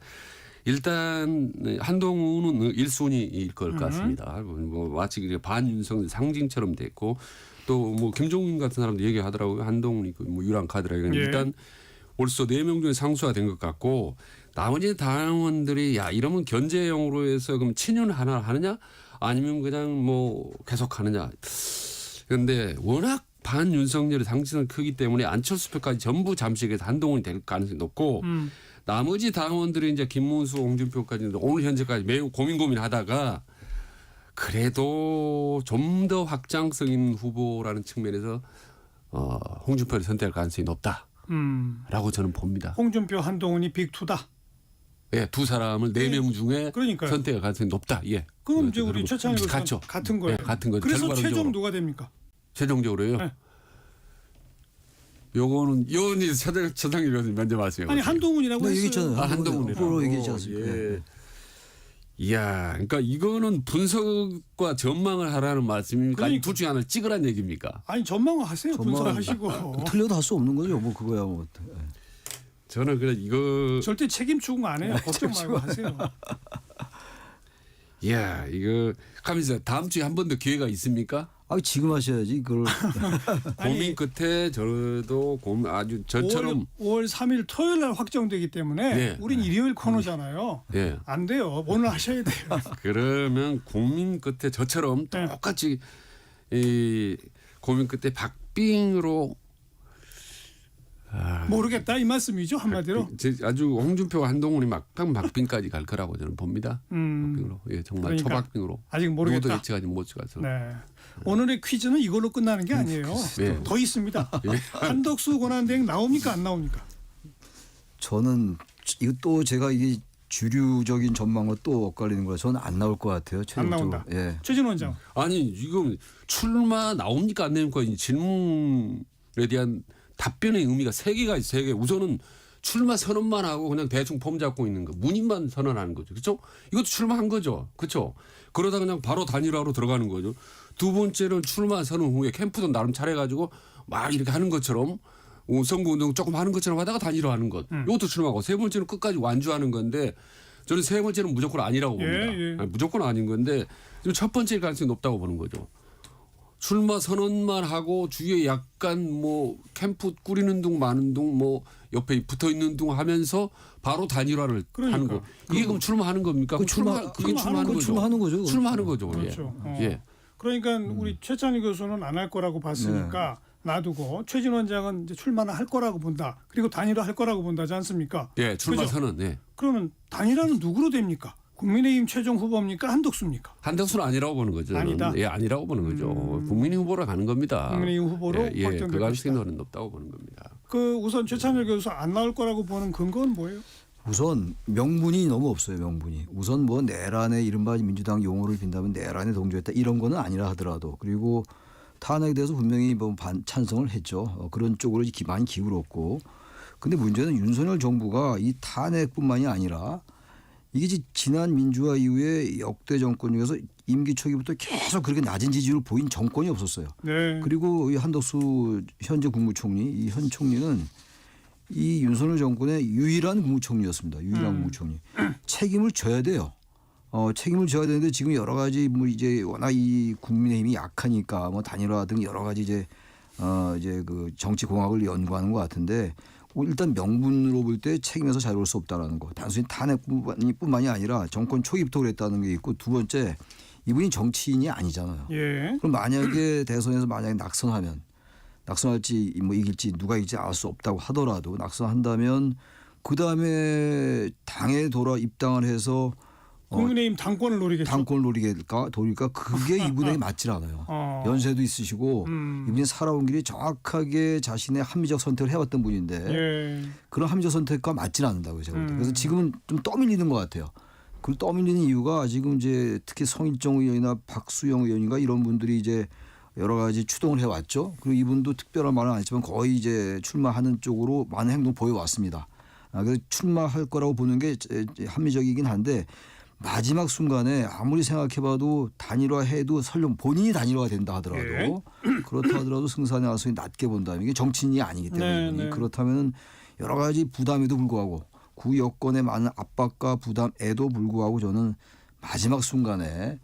일단 한동훈은 1순위일 것 같습니다. 뭐 마치 반윤석열 상징처럼 됐고 또 뭐 김종인 같은 사람도 얘기하더라고요. 한동훈이 뭐 유랑 카드라 이건 일단 벌써 4명 중에 상수가 된 것 같고 나머지 당원들이 야 이러면 견제용으로 해서 그럼 친윤 하나 하느냐 아니면 그냥 뭐 계속 하느냐. 그런데 워낙 반윤석열의 당선이 크기 때문에 안철수 표까지 전부 잠식에서 한동훈이 될 가능성이 높고 나머지 당원들이 이제 김문수, 홍준표까지 오늘 현재까지 매우 고민하다가 그래도 좀 더 확장성 있는 후보라는 측면에서 홍준표를 선택할 가능성이 높다라고 저는 봅니다. 홍준표, 한동훈이 빅2다. 예, 두 사람을 4명 중에 그러니까요. 선택할 가능성이 높다. 예. 그럼 이제 우리 최창일 교수는 같죠. 같은 거예요. 네, 같은 거죠. 그래서 결과론적으로. 최종 누가 됩니까? 최종적으로요. 네. 요거는 요원이 최상일 교수님 먼저 말씀해 아니 보세요. 한동훈이라고 네, 했어요. 얘기했잖아요. 한동훈이라고. 프로 얘기했지 않습니까? 예. 이야, 그러니까 이거는 분석과 전망을 하라는 말씀입니까? 아니 그러니까. 둘 중에 하나를 찍으란 얘기입니까? 아니 전망을 하세요. 전망을 분석하시고. 틀려도 할 수 없는 거죠. 뭐 그거야 뭐. 저는 그래 이거 절대 책임 추궁 안 해요. 걱정 말고 하세요. 이야, 이거 가면서 다음 주에 한 번 더 기회가 있습니까? 아 지금 하셔야지 그걸. 고민 끝에 저도 아주 저처럼 5월 3일 토요일 날 확정되기 때문에 네. 우린 일요일 코너잖아요. 예. 안 돼요. 오늘 하셔야 돼요. 그러면 고민 끝에 저처럼 네. 똑같이 이 고민 끝에 박빙으로 모르겠다 이 말씀이죠 한마디로. 아주 홍준표와 한동훈이 막판 박빙까지 갈 거라고 저는 봅니다. 박빙으로. 예, 정말 그러니까 초박빙으로. 아직 누구도 모르겠다. 예측하지 못해서. 네. 오늘의 퀴즈는 이걸로 끝나는 게 아니에요. 네. 더 있습니다. 한덕수 권한대행 나옵니까 안 나옵니까? 저는 이거 또 제가 이게 주류적인 전망과 또 엇갈리는 거라 저는 안 나올 것 같아요. 안 나온다. 예. 최진 원장. 아니 지금 출마 나옵니까 안 나옵니까 이 질문에 대한 답변의 의미가 3개가 있어요. 3개. 우선은 출마 선언만 하고 그냥 대충 폼 잡고 있는 거. 문인만 선언하는 거죠. 그렇죠? 이것도 출마한 거죠. 그렇죠? 그러다 그냥 바로 단일화로 들어가는 거죠. 두 번째는 출마 선언 후에 캠프도 나름 잘해가지고 막 이렇게 하는 것처럼 선거운동 조금 하는 것처럼 하다가 단일화하는 것. 이것도 출마하고 세 번째는 끝까지 완주하는 건데 저는 세 번째는 무조건 아니라고 봅니다. 예. 아니, 무조건 아닌 건데 지금 첫 번째 가능성이 높다고 보는 거죠. 출마 선언만 하고 주위에 약간 뭐 캠프 꾸리는 둥 마는 둥 뭐 옆에 붙어 있는 둥 하면서 바로 단일화를 하는 거. 이게 그럼 출마하는 겁니까? 그 그게 출마하는 거죠. 출마하는 거죠. 출마하는 거죠. 그렇죠. 예. 예. 그러니까 우리 최창희 교수는 안 할 거라고 봤으니까 놔두고 최진 원장은 이제 출마는 할 거라고 본다. 그리고 단일화 할 거라고 본다지 않습니까? 예, 출마 그죠? 선언. 예. 그러면 단일화는 누구로 됩니까? 국민의힘 최종 후보입니까? 한덕수입니까? 한덕수는 아니라고 보는 거죠. 저는. 아니다. 예, 아니라고 보는 거죠. 국민의 후보로 가는 겁니다. 국민의힘 후보로 예, 예, 확정될 그 가능성이 것이다. 높다고 보는 겁니다. 그 우선 최창일 교수 안 나올 거라고 보는 근거는 뭐예요? 우선 명분이 너무 없어요. 명분이. 우선 뭐 내란에 이른바 민주당 용어를 빈다면 내란에 동조했다 이런 거는 아니라 하더라도 그리고 탄핵에 대해서 분명히 뭐 찬성을 했죠. 그런 쪽으로 많이 기울었고. 근데 문제는 윤석열 정부가 이 탄핵뿐만이 아니라 이게 지난 민주화 이후에 역대 정권 중에서 임기 초기부터 계속 그렇게 낮은 지지율을 보인 정권이 없었어요. 네. 그리고 이 한덕수 현재 국무총리 이 현 총리는 이 윤석열 정권의 유일한 국무총리였습니다. 유일한 국무총리. 책임을 져야 돼요. 책임을 져야 되는데 지금 여러 가지 뭐 이제 워낙 이 국민의힘이 약하니까 뭐 단일화 등 여러 가지 이제 그 정치 공학을 연구하는 것 같은데 일단 명분으로 볼 때 책임에서 자유로울 수 없다라는 거. 단순히 탄핵뿐만이 아니라 정권 초기부터 그랬다는 게 있고 두 번째 이분이 정치인이 아니잖아요. 예. 그럼 만약에 대선에서 만약에 낙선할지 뭐 이길지 누가 이길지 알 수 없다고 하더라도 낙선한다면 그 다음에 당에 입당을 해서 국민의힘 당권을 노리겠죠. 당권을 노리니까 그게 이분에게 맞질 않아요. 연세도 있으시고 이분이 살아온 길이 정확하게 자신의 합리적 선택을 해왔던 분인데 예. 그런 합리적 선택과 맞질 않는다고요. 제가 볼 때. 그래서 지금은 좀 떠밀리는 것 같아요. 그 떠밀리는 이유가 지금 이제 특히 성일정 의원이나 박수영 의원인가 이런 분들이 이제 여러 가지 추동을 해왔죠. 그리고 이분도 특별한 말은 안 했지만 거의 이제 출마하는 쪽으로 많은 행동 보여왔습니다. 그래서 출마할 거라고 보는 게 합리적이긴 한데 마지막 순간에 아무리 생각해봐도 단일화해도 설령 본인이 단일화가 된다 하더라도 그렇다 하더라도 승산의 가능성이 낮게 본다면 이게 정치인이 아니기 때문에 네. 그렇다면 여러 가지 부담에도 불구하고 구 여건의 많은 압박과 부담에도 불구하고 저는 마지막 순간에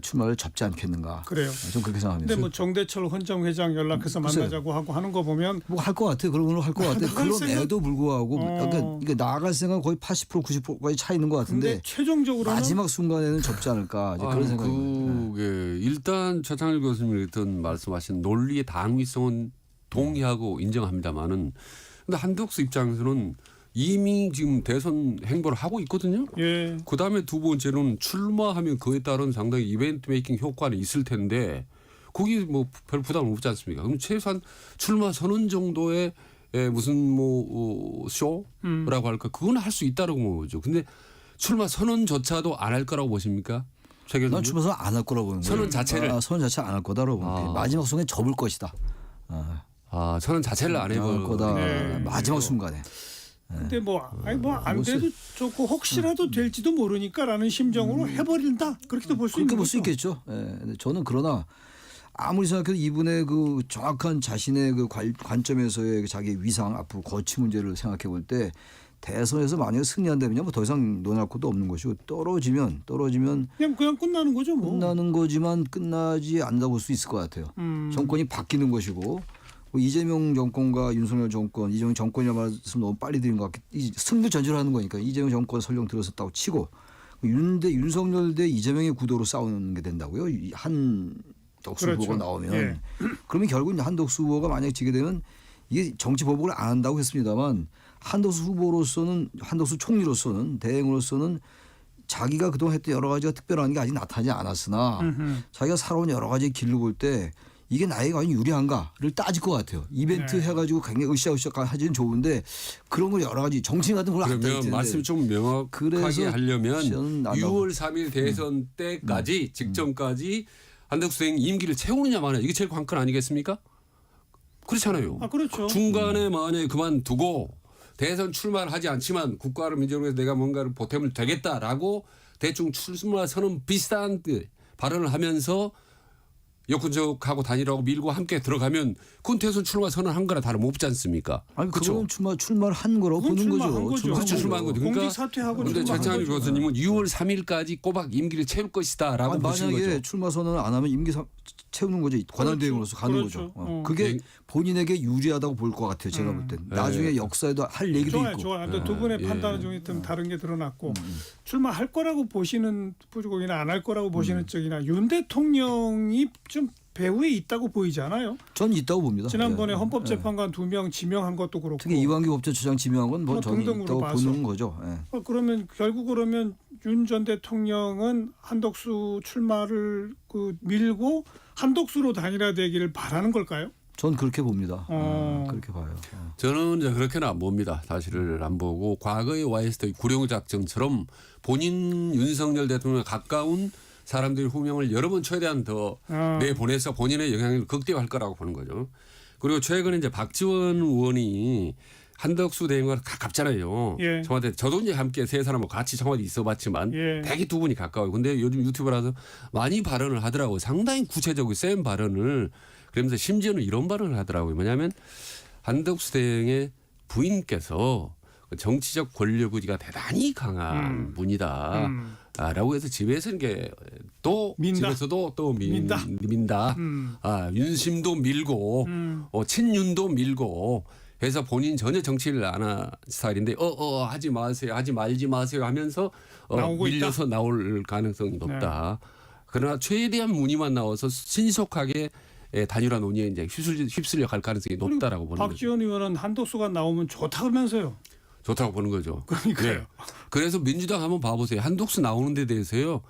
출마를 접지 않겠는가. 그래요. 좀 그렇게 생각합니다. 근데 뭐 정대철 헌정 회장 연락해서 글쎄요. 만나자고 하고 하는 거 보면 뭐 할 것 같아. 그런 걸 할 것 같아. 나갈 그럼에도 불구하고 그러니까 이게 나아갈 생각 거의 80% 90%까지 차 있는 것 같은데 근데 최종적으로는 마지막 순간에는 접지 않을까 이제 그런 생각이 듭니다. 그게 일단 최창일 교수님이 일단 말씀하신 논리의 당위성은 동의하고 인정합니다만은 근데 한덕수 입장에서는 이미 지금 대선 행보를 하고 있거든요. 예. 그다음에 두 번째로는 출마하면 그에 따른 상당히 이벤트 메이킹 효과는 있을 텐데 거기 뭐 별 부담을 없지 않습니까? 그럼 최소한 출마 선언 정도의 무슨 뭐 쇼라고 할까 그건 할 수 있다라고 보죠. 근데 출마 선언조차도 안 할 거라고 보십니까? 최 교수님? 난 출마 선언 안 할 거라고 보는 거예요. 선언 자체를? 선언 자체 안 할 거다라고 보는 거예요. 마지막 순간에 접을 것이다. 선언 자체를 안 해볼 거다. 네. 마지막 순간에. 근데 안 돼도 좋고 혹시라도 될지도 모르니까라는 심정으로 해버린다 그렇게도 볼 수 그렇게 있는 볼 수 거죠. 있겠죠. 예. 근데 저는 그러나 아무리 생각해도 이분의 그 정확한 자신의 그 관점에서의 그 자기 위상 앞으로 거취 문제를 생각해 볼 때 대선에서 만약에 승리한다면요 뭐 더 이상 논할 것도 없는 것이고 떨어지면 그냥 끝나는 거죠 뭐. 끝나는 거지만 끝나지 않는다고 볼 수 있을 것 같아요. 정권이 바뀌는 것이고 뭐 이재명 정권과 윤석열 정권, 이재명 정권이라는 말씀 너무 빨리 드린 것 같고 승부전전하는 거니까 이재명 정권 설령 들어섰다고 치고 윤석열 대 이재명의 구도로 싸우는 게 된다고요. 한덕수 그렇죠. 후보가 나오면 예. 그러면 결국 한덕수 후보가 만약에 지게 되면 이게 정치 보복을 안 한다고 했습니다만 한덕수 후보로서는 한덕수 총리로서는 대행으로서는 자기가 그동안 했던 여러 가지가 특별한 게 아직 나타나지 않았으나 자기가 살아온 여러 가지 길을 볼 때 이게 나에게 과연 유리한가를 따질 것 같아요. 이벤트 네. 해가지고 굉장히 으쌰으쌰 하지는 좋은데 그런 걸 여러 가지 정치인 같은 걸 안 따질 그러면 텐데. 말씀 좀 명확하게 그래서 하려면 저는 안 6월 3일 대선 때까지 직전까지 한덕수 대행 임기를 채우느냐 마느냐 이게 제일 관건 아니겠습니까? 그렇잖아요. 그렇죠. 중간에 만약에 그만두고 대선 출마를 하지 않지만 국가를 민주를 위해서 내가 뭔가를 보탬을 되겠다라고 대충 출마 선언 비슷한 발언을 하면서 역군적하고 단일하고 밀고 함께 들어가면 그건 대선 출마 선언한 거나 다름없지 않습니까? 아니 그렇죠? 그건 출마를 한 거라고 보는 출마한 거죠. 그렇죠. 출마한 거죠. 그러니까 공직 사퇴하고 그런데 출마한 최창일 거죠. 교수님은 6월 3일까지 꼬박 임기를 채울 것이다라고 아니, 보신 만약에 거죠. 출마 선언을 안 하면 임기 채우는 거죠. 권한대행으로서 가는 그렇죠. 거죠. 그게 본인에게 유리하다고 볼 것 같아요. 제가 볼 땐. 나중에 역사에도 할 얘기도 있고. 좋아요. 근데 두 분의 예. 판단은 좀 다른 게 드러났고 출마할 거라고 보시는 쪽이나 안 할 거라고 보시는 쪽이나 윤 대통령이 좀 배후에 있다고 보이지 않아요? 전 있다고 봅니다. 지난번에 예. 헌법재판관 2명 지명한 것도 그렇고. 특히 이완기 법제처장 지명한 건 뭐 저는 등등으로 있다고 봐서. 보는 거죠. 예. 그러면 결국 윤 전 대통령은 한덕수 출마를 밀고 한덕수로 단일화되기를 바라는 걸까요? 전 그렇게 봅니다. 어. 그렇게 봐요. 저는 이제 그렇게는 안 봅니다. 사실을 안 보고 과거의 YS의 구룡작전처럼 본인 윤석열 대통령에 가까운 사람들의 후명을 여러 번 최대한 더 내보내서 본인의 영향력을 극대화할 거라고 보는 거죠. 그리고 최근에 이제 박지원 의원이 한덕수 대행과 가깝잖아요. 예. 청와대 저도 이제 함께 세 사람하고 같이 청와대 있어봤지만 예. 되게 두 분이 가까워요. 근데 요즘 유튜브라서 많이 발언을 하더라고요. 상당히 구체적이고 센 발언을 그러면서 심지어는 이런 발언을 하더라고요. 뭐냐면 한덕수 대행의 부인께서 정치적 권력 의지가 대단히 강한 분이다. 라고 해서 집에서 이게 또 민다. 집에서도 또 민다. 민다. 윤심도 밀고 친윤도 밀고 해서 본인 전혀 정치를 안 한 스타일인데 하지 마세요. 하지 말지 마세요 하면서 나오고 밀려서 나올 가능성이 높다. 그러나 최대한 문의만 나와서 신속하게 단일화 논의에 이제 휩쓸려 갈 가능성이 높다라고 보는 거죠. 박지원 의원은 한덕수가 나오면 좋다면서요. 좋다고 보는 거죠. 그러니까요. 그래서 민주당 한번 봐보세요. 한덕수 나오는 데 대해서요.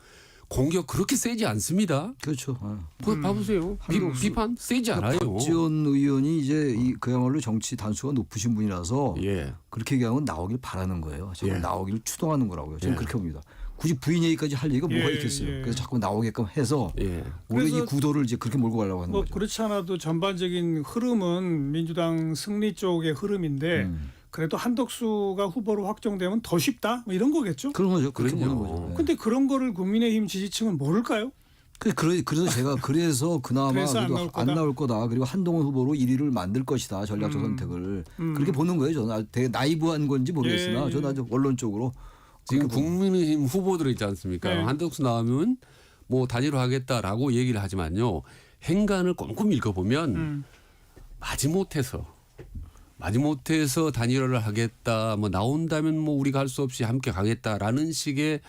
공격 그렇게 세지 않습니다. 그렇죠. 그거 봐보세요. 비판 세지 않아요. 박지원 의원이 이제 그야말로 정치 단수가 높으신 분이라서 예. 그렇게 얘기하면 나오길 바라는 거예요. 제가 예. 나오기를 추동하는 거라고요. 저는 예. 그렇게 봅니다. 굳이 부인 얘기까지 할 얘기가 뭐가 있겠어요. 예. 그래서 자꾸 나오게끔 해서 예. 오히려 이 그래서 구도를 이제 그렇게 몰고 가려고 하는 뭐 거죠. 그렇지 않아도 전반적인 흐름은 민주당 승리 쪽의 흐름인데 그래도 한덕수가 후보로 확정되면 더 쉽다 뭐 이런 거겠죠. 그런 거죠. 그렇게 그럼요. 보는 거죠. 예. 근데 그런 거를 국민의힘 지지층은 모를까요? 그래서 제가 그래서 그나마 그래서 안 그래도 나올 안 거다? 나올 거다. 그리고 한동훈 후보로 1위를 만들 것이다. 전략적 선택을. 그렇게 보는 거예요. 저는 되게 나이브한 건지 모르겠으나 예. 저는 아주 원론적으로 지금 국민의힘 후보들 있지 않습니까? 네. 한덕수 나오면 뭐 단일화 하겠다라고 얘기를 하지만요. 행간을 꼼꼼히 읽어보면 마지못해서 단일화를 하겠다. 뭐 나온다면 뭐 우리가 할 수 없이 함께 가겠다라는 식의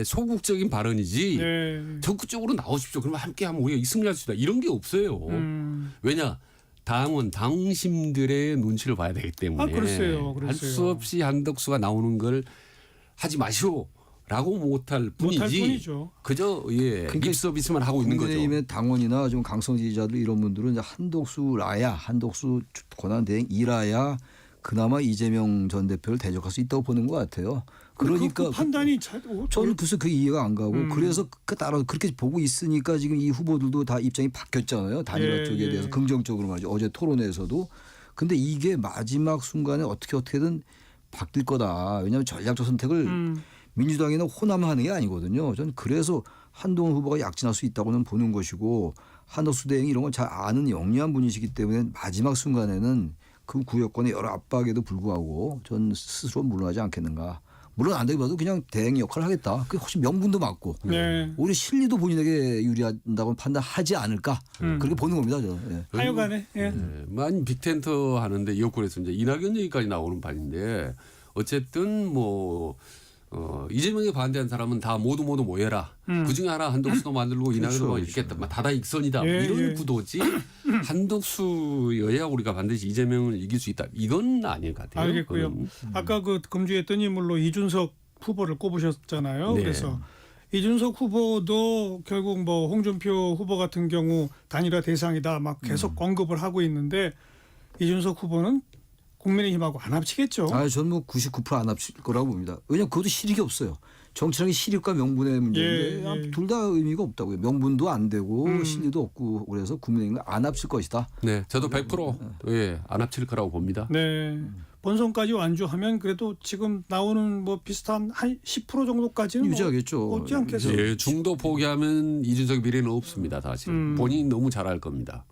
소극적인 발언이지. 네. 적극적으로 나오십시오. 그러면 함께하면 우리가 승리할 수 있다. 이런 게 없어요. 왜냐? 당심들의 눈치를 봐야 되기 때문에 글쎄요. 할 수 없이 한덕수가 나오는 걸 하지 마시오라고 못할 뿐이지. 뿐이죠. 그저 그러니까 립 서비스만 하고 있는 거죠. 국민의힘의 당원이나 좀 강성 지지자들 이런 분들은 이제 한덕수 권한 대행 이라야 그나마 이재명 전 대표를 대적할 수 있다고 보는 것 같아요. 그러니까 그 판단이 저는 글쎄 그 이해가 안 가고 그래서 따라 그렇게 보고 있으니까 지금 이 후보들도 다 입장이 바뀌었잖아요. 단일화 쪽에 대해서 긍정적으로 말이죠. 어제 토론회에서도. 근데 이게 마지막 순간에 어떻게든 바뀔 거다. 왜냐하면 전략적 선택을 민주당이나 호남하는 게 아니거든요. 저는 그래서 한동훈 후보가 약진할 수 있다고는 보는 것이고 한덕수 대행이 이런 걸 잘 아는 영리한 분이시기 때문에 마지막 순간에는 그 구여권의 여러 압박에도 불구하고 전 스스로 물러나지 않겠는가. 물론 안 되더라도 그냥 대행 역할을 하겠다. 그게 훨씬 명분도 맞고 네. 오히려 실리도 본인에게 유리한다고 판단하지 않을까. 그렇게 보는 겁니다. 저는. 예. 하여간에 만 빅텐트 하는데 여권에서 이제 이낙연 얘기까지 나오는 판인데 어쨌든 뭐 이재명에 반대한 사람은 다 모두 모여라. 그중에 하나 한덕수도 만들고 이낙연도 있겠다. 다다익선이다. 이런 구도지. 한덕수여야 우리가 반드시 이재명을 이길 수 있다. 이건 아닌 것 같아요. 알겠고요. 아까 그 금주했던 인물로 이준석 후보를 꼽으셨잖아요. 네. 그래서 이준석 후보도 결국 뭐 홍준표 후보 같은 경우 단일화 대상이다 막 계속 언급을 하고 있는데 이준석 후보는 국민의힘하고 안 합치겠죠. 저는 뭐 99%안 합칠 거라고 봅니다. 왜냐하면 그것도 실익이 없어요. 정치라는 게 실익과 명분의 문제인데 둘 다 의미가 없다고요. 명분도 안 되고 실리도 없고 그래서 국민의힘은 안 합칠 것이다. 네, 저도 100% 안 합칠 거라고 봅니다. 네. 본선까지 완주하면 그래도 지금 나오는 뭐 비슷한 한 10% 정도까지는 유지하겠죠. 뭐 없지 않겠어요. 예, 중도 포기하면 이준석 미래는 없습니다. 사실 본인이 너무 잘할 겁니다.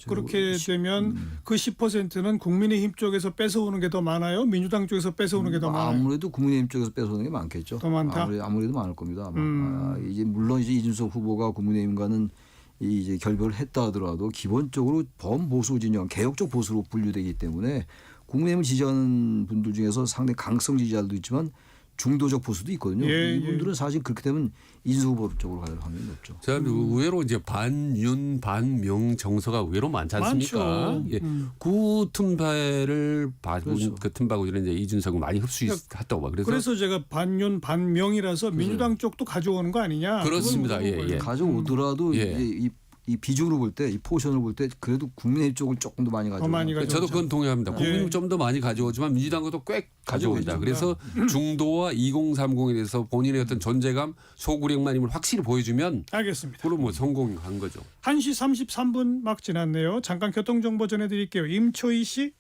그렇게 되면 그 10%는 국민의힘 쪽에서 뺏어오는 게 더 많아요? 민주당 쪽에서 뺏어오는 게 더 많아요? 아무래도 국민의힘 쪽에서 뺏어오는 게 많겠죠. 더 많다? 아무래도 많을 겁니다. 아마. 이제 물론 이제 이준석 후보가 국민의힘과는 이제 결별을 했다 하더라도 기본적으로 범보수 진영, 개혁적 보수로 분류되기 때문에 국민의힘을 지지하는 분들 중에서 상당히 강성 지지자들도 있지만 중도적 보수도 있거든요. 이분들은 사실 그렇게 되면 이준석 후보 쪽으로 갈 확률이 높죠. 제가 의외로 이제 반윤 반명 정서가 의외로 많지 않습니까? 예. 그 틈바를 그렇죠. 그 틈바구니를 이제 이준석은 많이 흡수했다고 봐. 그래서 제가 반윤 반명이라서 민주당 쪽도 가져오는 거 아니냐? 그렇습니다. 예. 가져오더라도 이제 이 비중으로 볼 때, 이 포션을 볼 때 그래도 국민의힘 쪽을 조금 더 많이 가져오죠. 저도 그건 동의합니다. 국민은 좀 더 많이 가져오지만 민주당 것도 꽤 가져온다. 그래서 중도와 2030에 대해서 본인의 어떤 존재감, 소구력만임을 확실히 보여주면 알겠습니다. 그럼 뭐 성공한 거죠. 1시 33분 막 지났네요. 잠깐 교통정보 전해드릴게요. 임초희 씨.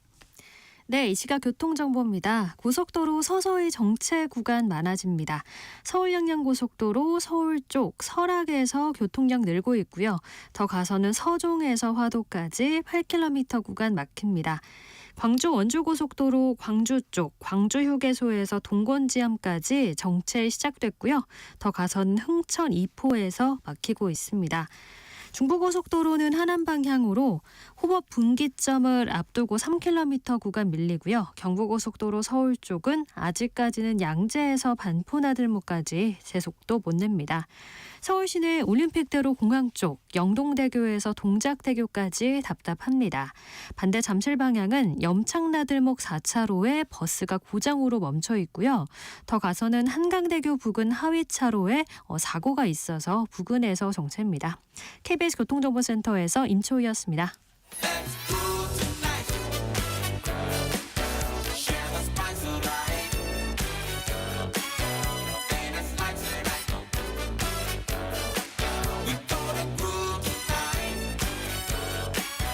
네, 이 시각 교통정보입니다. 고속도로 서서히 정체 구간 많아집니다. 서울 양양고속도로 서울 쪽 설악에서 교통량 늘고 있고요. 더 가서는 서종에서 화도까지 8km 구간 막힙니다. 광주 원주고속도로 광주 쪽 광주 휴게소에서 동권지암까지 정체 시작됐고요. 더 가서는 흥천 2포에서 막히고 있습니다. 중부고속도로는 하남 방향으로 호법 분기점을 앞두고 3km 구간 밀리고요. 경부고속도로 서울 쪽은 아직까지는 양재에서 반포나들목까지 제속도 못 냅니다. 서울시내 올림픽대로 공항 쪽 영동대교에서 동작대교까지 답답합니다. 반대 잠실 방향은 염창나들목 4차로에 버스가 고장으로 멈춰 있고요. 더 가서는 한강대교 부근 하위차로에 사고가 있어서 부근에서 정체입니다. KBS 교통정보센터에서 임초희였습니다.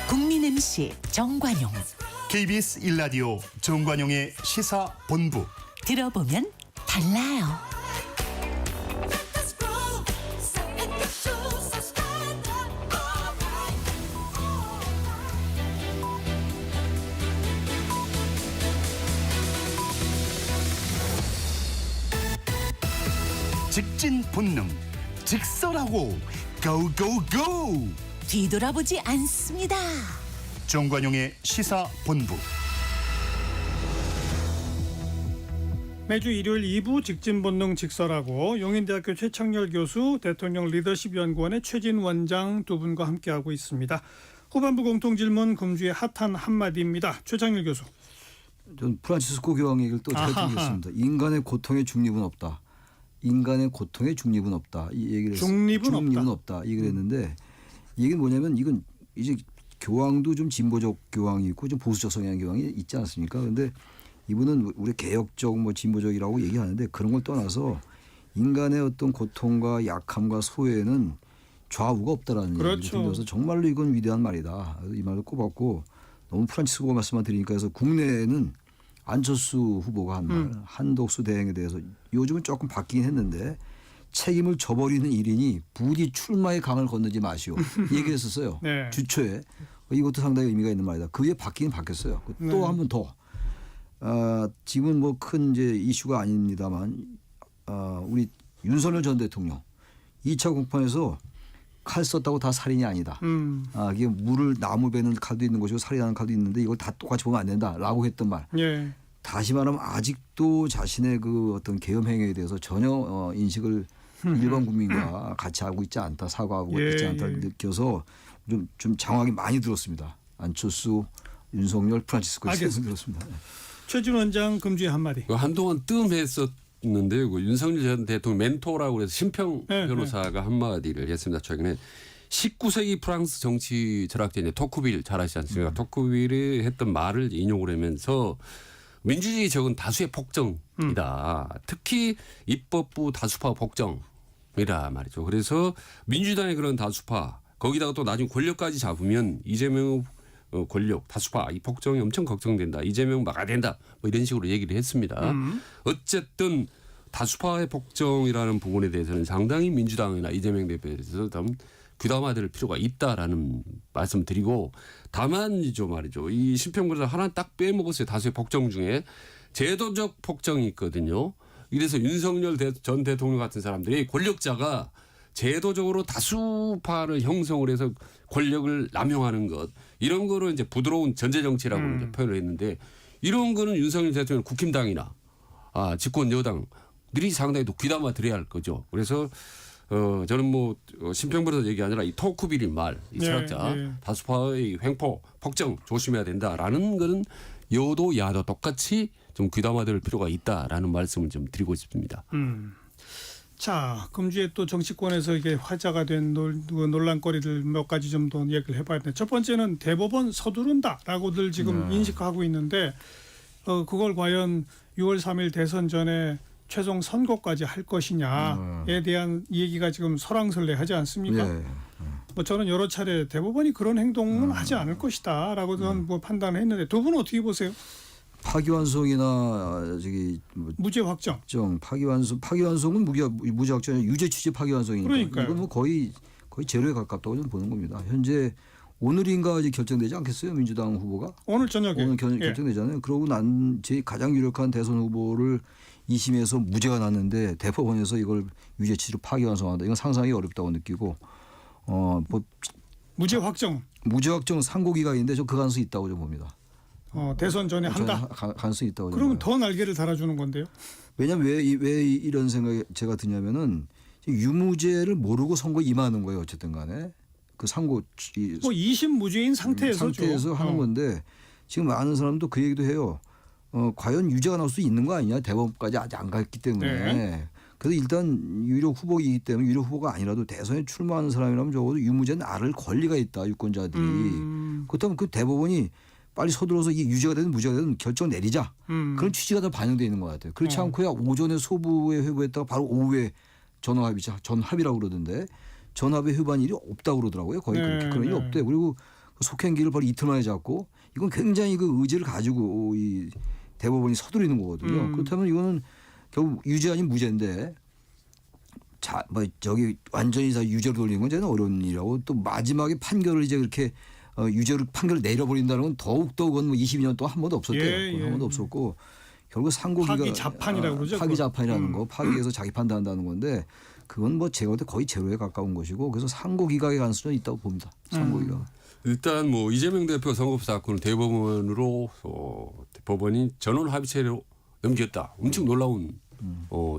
국민 MC 정관용. KBS 1라디오 정관용의 시사본부. 들어보면 달라요. 직진 본능, 직설하고 고고고. 뒤돌아보지 않습니다. 정관용의 시사본부. 매주 일요일 2부 직진본능 직설하고 용인대학교 최창렬 교수, 대통령 리더십연구원의 최진 원장 두 분과 함께하고 있습니다. 후반부 공통질문 금주의 핫한 한마디입니다. 최창렬 교수. 전 프란치스코 교황 얘기를 또 잘 드리겠습니다. 인간의 고통의 중립은 없다. 인간의 고통의 중립은 없다. 이 얘기를 했어요. 중립은 없다. 이 얘기를 했는데 이게 뭐냐면 이건 이제 교황도 좀 진보적 교황이 있고 좀 보수적 성향의 교황이 있지 않습니까? 그런데 이분은 우리 개혁적 뭐 진보적이라고 얘기하는데 그런 걸 떠나서 인간의 어떤 고통과 약함과 소외는 좌우가 없다라는 그렇죠. 얘기를 들려서 정말로 이건 위대한 말이다. 이 말을 꼽았고 너무 프란치스코가 말씀만 드리니까 해서 국내에는 안철수 후보가 한 말, 한독수 대행에 대해서 요즘은 조금 바뀌긴 했는데 책임을 져버리는 일인이 부디 출마의 강을 건너지 마시오. 얘기했었어요. 네. 주초에. 이것도 상당히 의미가 있는 말이다. 그게 바뀌긴 바뀌었어요. 또 한 번 더. 지금은 뭐 큰 이제 이슈가 아닙니다만 우리 윤석열 전 대통령 2차 공판에서 칼 썼다고 다 살인이 아니다. 이게 물을 나무 베는 칼도 있는 것이고 살인하는 칼도 있는데 이걸 다 똑같이 보면 안 된다라고 했던 말. 예. 다시 말하면 아직도 자신의 그 어떤 계엄 행위에 대해서 전혀 인식을 일반 국민과 같이 하고 있지 않다, 사과하고 있지 않다를 느껴서 좀 장황이 많이 들었습니다. 안철수, 윤석열, 프란치스코 들었습니다. 최진 원장 금주의 한마디. 한동안 뜸했었는데요. 그 윤석열 전 대통령 멘토라고 해서 심평 변호사가 한마디를 했습니다. 최근에 19세기 프랑스 정치 철학자 토크빌 잘 아시지 않습니까? 토크빌이 했던 말을 인용을 하면서 민주주의 적은 다수의 폭정이다. 특히 입법부 다수파 폭정이라 말이죠. 그래서 민주당의 그런 다수파 거기다가 또 나중에 권력까지 잡으면 이재명 권력 다수파 이 폭정이 엄청 걱정된다. 이재명 막아야 된다. 뭐 이런 식으로 얘기를 했습니다. 어쨌든 다수파의 폭정이라는 부분에 대해서는 상당히 민주당이나 이재명 대표에 대해서 좀 귀담아 들 필요가 있다라는 말씀 드리고 다만 좀 말이죠. 이 심평변호사 하나 딱 빼먹었어요. 다수의 폭정 중에 제도적 폭정이 있거든요. 이래서 윤석열 전 대통령 같은 사람들이 권력자가 제도적으로 다수파를 형성을 해서 권력을 남용하는 것 이런 거를 이제 부드러운 전제 정치라고 이제 표현을 했는데 이런 거는 윤석열 대통령 국힘당이나 집권 여당들이 상당히 또 귀담아 들어야 할 거죠. 그래서 저는 뭐 심평변호사 얘기 아니라 이 토크빌의 말, 이 철학자 다수파의 횡포, 폭정 조심해야 된다라는 거는 여도 야도 똑같이 좀 귀담아 들을 필요가 있다라는 말씀을 좀 드리고 싶습니다. 자, 금주에 또 정치권에서 이게 화제가 된 논란거리들 몇 가지 좀 더 얘기를 해봐야 되는데 첫 번째는 대법원 서두른다라고들 지금 인식하고 있는데 그걸 과연 6월 3일 대선 전에 최종 선고까지 할 것이냐에 대한 얘기가 지금 설왕설래하지 않습니까? 뭐 저는 여러 차례 대법원이 그런 행동은 하지 않을 것이다라고 저는 뭐 판단을 했는데 두 분은 어떻게 보세요? 파기환송이나 저기 무죄 확정. 파기환송은 무죄 확정 유죄 취지 파기환송이니까 그러니까요. 이건 뭐 거의 제로에 가깝다고 저는 보는 겁니다. 현재 오늘인가 이제 결정되지 않겠어요? 민주당 후보가 오늘 저녁에 오늘 결정되잖아요. 그러고 난 제 가장 유력한 대선 후보를 2심에서 무죄가 났는데 대법원에서 이걸 유죄 취지로 파기환송한다. 이건 상상이 어렵다고 느끼고 뭐 무죄 확정. 무죄 확정 상고기가 있는데 저 그 가능성이 있다고 좀 봅니다. 대선 전에 한다. 가능성이 있다고. 그러면 더 날개를 달아주는 건데요. 왜냐하면 왜 이런 생각이 제가 드냐면은 유무죄를 모르고 선거 임하는 거예요. 어쨌든 간에 그 상고 뭐 2심 무죄인 상태에서 하는 건데 지금 많은 사람도 그 얘기도 해요. 과연 유죄가 나올 수 있는 거 아니냐. 대법원까지 아직 안 갔기 때문에. 그래서 일단 유력 후보이기 때문에 유력 후보가 아니라도 대선에 출마하는 사람이라면 적어도 유무죄는 알 권리가 있다. 유권자들이. 그렇다면 그 대법원이 빨리 서둘러서 이게 유죄가 되든 무죄가 되든 결정 내리자. 그런 취지가 다 반영되어 있는 것 같아요. 그렇지 않고야 오전에 소부에 회부했다가 바로 오후에 전합이라고 그러던데 전합에 회부한 일이 없다고 그러더라고요. 거의 그렇게 그런 일이 없대요. 그리고 속행기를 바로 이틀 만에 잡고 이건 굉장히 그 의지를 가지고 이 대법원이 서두르는 거거든요. 그렇다면 이거는 결국 유죄 아닌 무죄인데 뭐 저기 완전히 다 유죄로 돌리는 건 저는 어려운 일이라고 또 마지막에 판결을 이제 그렇게 유죄로 판결을 내려버린다는 건 더욱더 그건 뭐 22년 동안 한 번도 없었대요. 한 번도 없었고 결국 상고기가 파기자판이라고 그러죠. 파기자판이라는 거 파기해서 자기 판단한다는 건데 그건 뭐 제가 볼 때 거의 제로에 가까운 것이고 그래서 상고 기각의 가능성이 있다고 봅니다. 상고 기각. 일단 뭐 이재명 대표 선거법 사건을 대법원으로 법원이 전원 합의체로 넘겼다. 엄청 놀라운